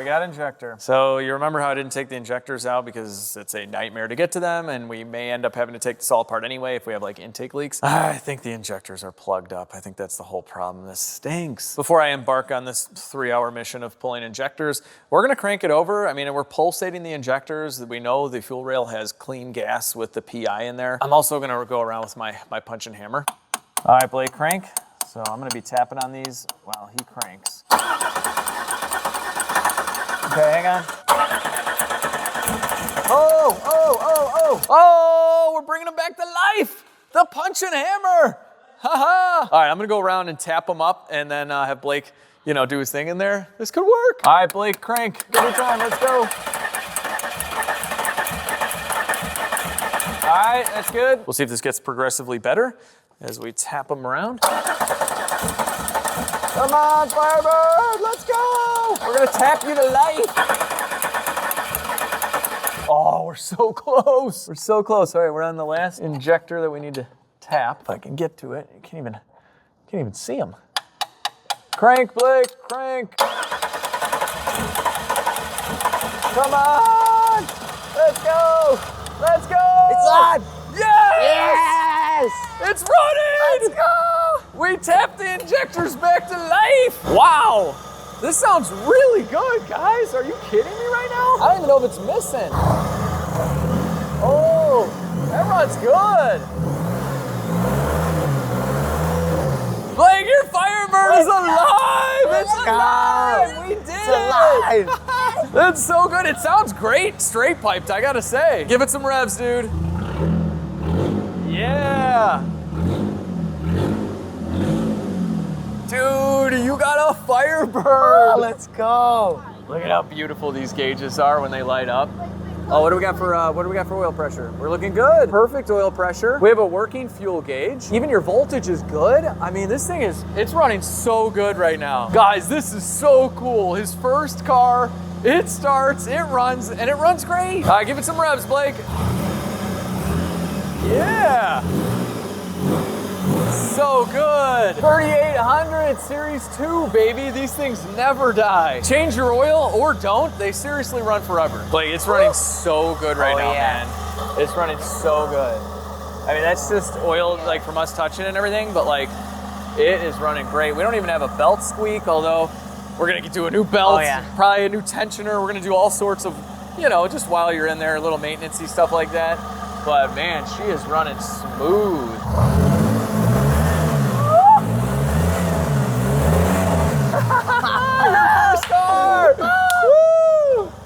got injector. So you remember how I didn't take the injectors out because it's a nightmare to get to them and we may end up having to take this all apart anyway if we have like intake leaks. I think the injectors are plugged up. I think that's the whole problem. This stinks. Before I embark on this 3-hour mission of pulling injectors, we're gonna crank it over. I mean, we're pulsating the injectors. We know the fuel rail has clean gas with the PI in there. I'm also gonna go around with my punch and hammer. All right, Blake, crank. So I'm gonna be tapping on these while he cranks. Okay, hang on. Oh, we're bringing them back to life. The punch and hammer. Ha. All right, I'm gonna go around and tap them up and then have Blake, do his thing in there. This could work. All right, Blake, crank. Give me time, let's go. All right, that's good. We'll see if this gets progressively better as we tap them around. Come on, Firebird, let's go! We're gonna tap you to life. Oh, we're so close. We're so close. All right, we're on the last injector that we need to tap. If I can get to it, you can't even see him. Crank, Blake, crank. Come on! Let's go! Let's go!
It's on!
Yes!
Yes!
It's running!
Let's go!
We tapped the injectors back to life! Wow! This sounds really good, guys. Are you kidding me right now? I don't even know if it's missing. Oh, that runs good. Blake, your Firebird is alive! It's alive! We did
It's alive!
That's so good. It sounds great straight piped, I gotta say. Give it some revs, dude. Yeah. Dude, you got a Firebird.
Oh, let's go.
Look at how beautiful these gauges are when they light up. Oh, what do we got for oil pressure? We're looking good. Perfect oil pressure. We have a working fuel gauge. Even your voltage is good. I mean, this thing it's running so good right now. Guys, this is so cool. His first car, it starts, it runs, and it runs great. All right, give it some revs, Blake. Yeah. So good. 3800 Series 2, baby. These things never die. Change your oil or don't. They seriously run forever. Blake, it's running so good right now, man. It's running so good. I mean, that's just oil like from us touching it and everything, but like it is running great. We don't even have a belt squeak, although we're gonna do a new belt, probably a new tensioner. We're gonna do all sorts of, you know, just while you're in there, a little maintenance-y stuff like that. But man, she is running smooth.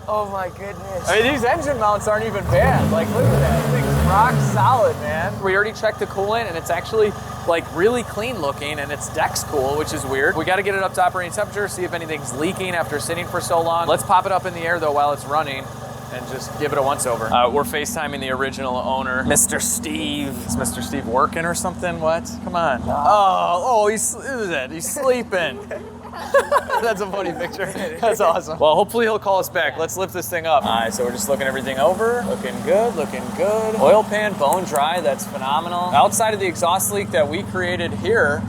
Oh my goodness.
I mean, these engine mounts aren't even bad. Like, look at that. This thing's rock solid, man. We already checked the coolant, and it's actually like really clean looking, and it's Dex cool, which is weird. We got to get it up to operating temperature, see if anything's leaking after sitting for so long. Let's pop it up in the air though while it's running and just give it a once over. We're FaceTiming the original owner, Mr. Steve. Is Mr. Steve working or something? What? Come on. Oh, he's sleeping. That's a funny picture. That's awesome. Well, hopefully he'll call us back. Let's lift this thing up. All right, so we're just looking everything over. Looking good, looking good. Oil pan, bone dry, that's phenomenal. Outside of the exhaust leak that we created here,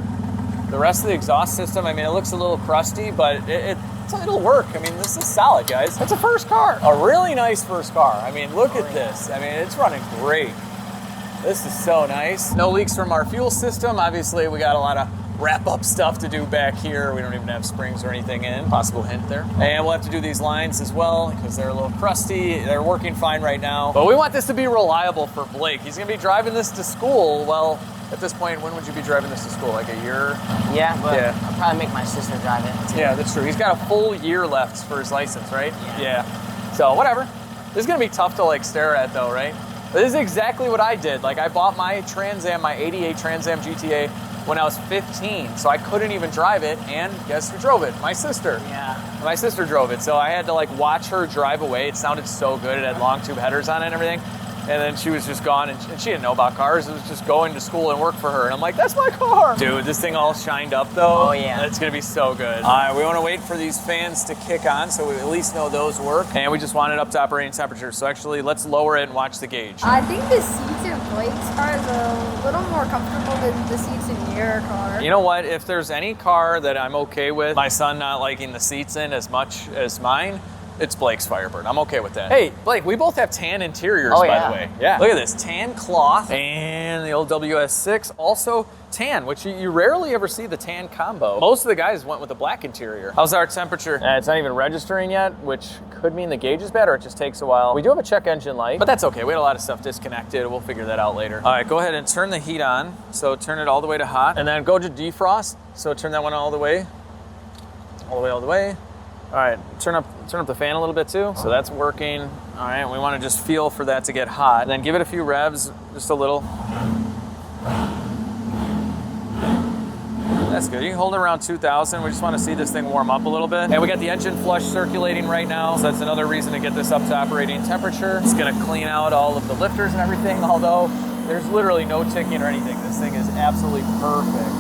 the rest of the exhaust system, I mean, it looks a little crusty, but it'll work. I mean, this is solid, guys. It's a first car. A really nice first car. I mean, look at this. I mean, it's running great. This is so nice. No leaks from our fuel system. Obviously, we got a lot of wrap-up stuff to do back here. We don't even have springs or anything in. Possible hint there. And we'll have to do these lines as well because they're a little crusty. They're working fine right now. But we want this to be reliable for Blake. He's gonna be driving this to school. Well, at this point, when would you be driving this to school? Like a year?
Yeah, but I'll probably make my sister drive it too.
Yeah, that's true. He's got a full year left for his license, right? Yeah. So whatever. This is gonna be tough to like stare at though, right? But this is exactly what I did. Like I bought my Trans Am, my 88 Trans Am GTA when I was 15, so I couldn't even drive it, and guess who drove it? My sister.
Yeah.
My sister drove it, so I had to like watch her drive away. It sounded so good. It had long tube headers on it and everything. And then she was just gone, and she didn't know about cars. It was just going to school and work for her. And I'm like, that's my car. Dude, this thing all shined up though.
Oh yeah.
It's gonna be so good. We wanna wait for these fans to kick on so we at least know those work. And we just want it up to operating temperature. So actually, let's lower it and watch the gauge.
I think the seats in Blake's car is a little more comfortable than the seats in your car.
You know what? If there's any car that I'm okay with, my son not liking the seats in as much as mine, it's Blake's Firebird. I'm okay with that. Hey, Blake, we both have tan interiors, by the way. Yeah. Look at this, tan cloth and the old WS6, also tan, which you rarely ever see the tan combo. Most of the guys went with the black interior. How's our temperature? It's not even registering yet, which could mean the gauge is bad or it just takes a while. We do have a check engine light, but that's okay. We had a lot of stuff disconnected. We'll figure that out later. All right, go ahead and turn the heat on. So turn it all the way to hot, and then go to defrost. So turn that one all the way. All the way. All right, turn up the fan a little bit too. So that's working. All right, we want to just feel for that to get hot. And then give it a few revs, just a little. That's good. You can hold it around 2,000. We just want to see this thing warm up a little bit. And we got the engine flush circulating right now. So that's another reason to get this up to operating temperature. It's gonna clean out all of the lifters and everything, although there's literally no ticking or anything. This thing is absolutely perfect.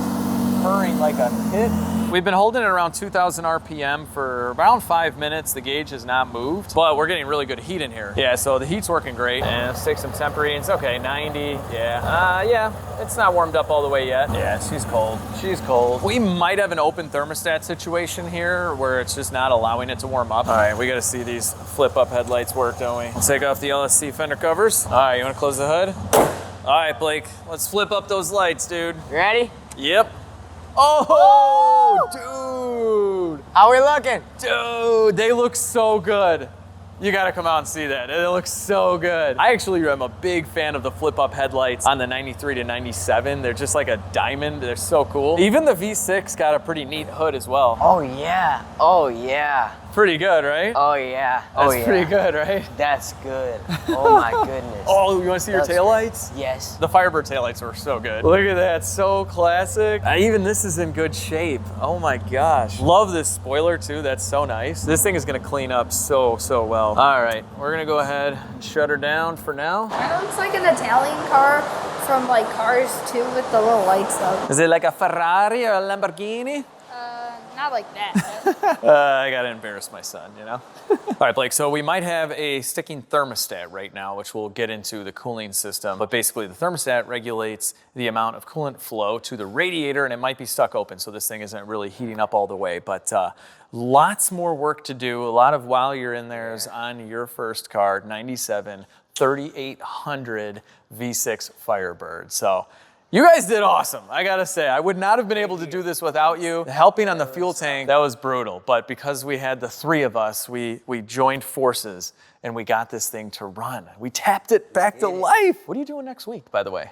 purring like a kid. We've been holding it around 2,000 RPM for around 5 minutes. The gauge has not moved, but we're getting really good heat in here. Yeah, so the heat's working great. And let's take some temp readings. Okay, 90, yeah. Yeah, it's not warmed up all the way yet. Yeah, she's cold. She's cold. We might have an open thermostat situation here where it's just not allowing it to warm up. All right, we gotta see these flip up headlights work, don't we? Let's take off the LSC fender covers. All right, you wanna close the hood? All right, Blake, let's flip up those lights, dude.
You ready?
Yep. Oh, dude.
How we looking?
Dude, they look so good. You gotta come out and see that. It looks so good. I actually am a big fan of the flip up headlights on the 93 to 97. They're just like a diamond. They're so cool. Even the V6 got a pretty neat hood as well.
Oh yeah. Oh yeah.
Pretty good, right?
Oh yeah.
That's pretty good, right?
That's good. Oh my goodness.
Oh, you wanna see your taillights?
Yes.
The Firebird taillights were so good. Look at that, so classic. Even this is in good shape. Oh my gosh. Love this spoiler too, that's so nice. This thing is gonna clean up so well. All right, we're gonna go ahead and shut her down for now.
It looks like an Italian car from like Cars 2 with the little lights though.
Is it like a Ferrari or a Lamborghini?
Not like that.
I gotta embarrass my son, you know? All right, Blake, so we might have a sticking thermostat right now, which we'll get into the cooling system. But basically the thermostat regulates the amount of coolant flow to the radiator, and it might be stuck open, so this thing isn't really heating up all the way. But lots more work to do. A lot of while you're in there's on your first car, 97 3800 V6 Firebird. So you guys did awesome, I gotta say. I would not have been able to do this without you. Helping on the fuel tank, that was brutal. But because we had the three of us, we joined forces and we got this thing to run. We tapped it back to life. What are you doing next week, by the way?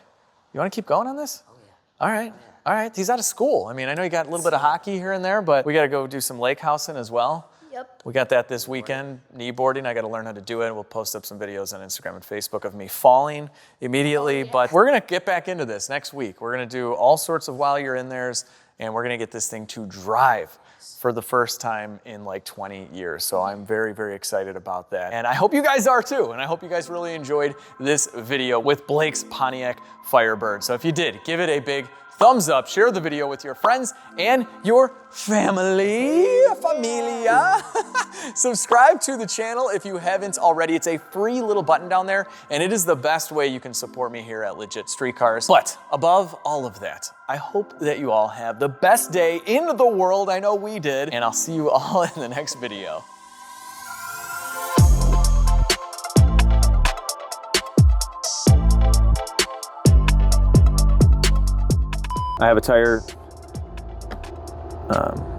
You wanna keep going on this? Oh yeah. All right. All right, he's out of school. I mean, I know you got a little bit of hockey here and there, but we gotta go do some lake housing as well.
Yep.
We got that this weekend, kneeboarding. I gotta learn how to do it. We'll post up some videos on Instagram and Facebook of me falling immediately, but we're gonna get back into this next week. We're gonna do all sorts of while you're in there's, and we're gonna get this thing to drive for the first time in like 20 years. So I'm very excited about that. And I hope you guys are too. And I hope you guys really enjoyed this video with Blake's Pontiac Firebird. So if you did, give it a big thumbs up, share the video with your friends and your familia. Subscribe to the channel if you haven't already. It's a free little button down there, and it is the best way you can support me here at Legit Street Cars. But above all of that, I hope that you all have the best day in the world. I know we did, and I'll see you all in the next video. I have a tire,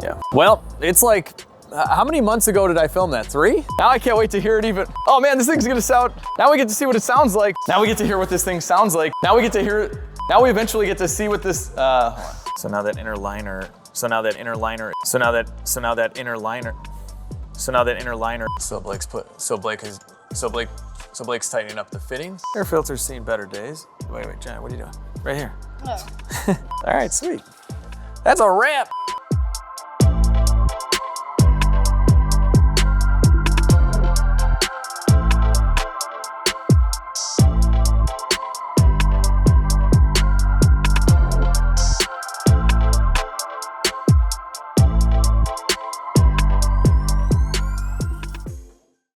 yeah. Well, it's like, how many months ago did I film that? 3? Now I can't wait to hear it even. Oh man, this thing's gonna sound, now we get to see what it sounds like. Now we get to hear what this thing sounds like. Now we get to hear it, now we eventually get to see what this, So now that inner liner, so Blake's tightening up the fittings. Air filter's seen better days. Wait, John, what are you doing? Right here.
Oh.
All right, sweet. That's a wrap.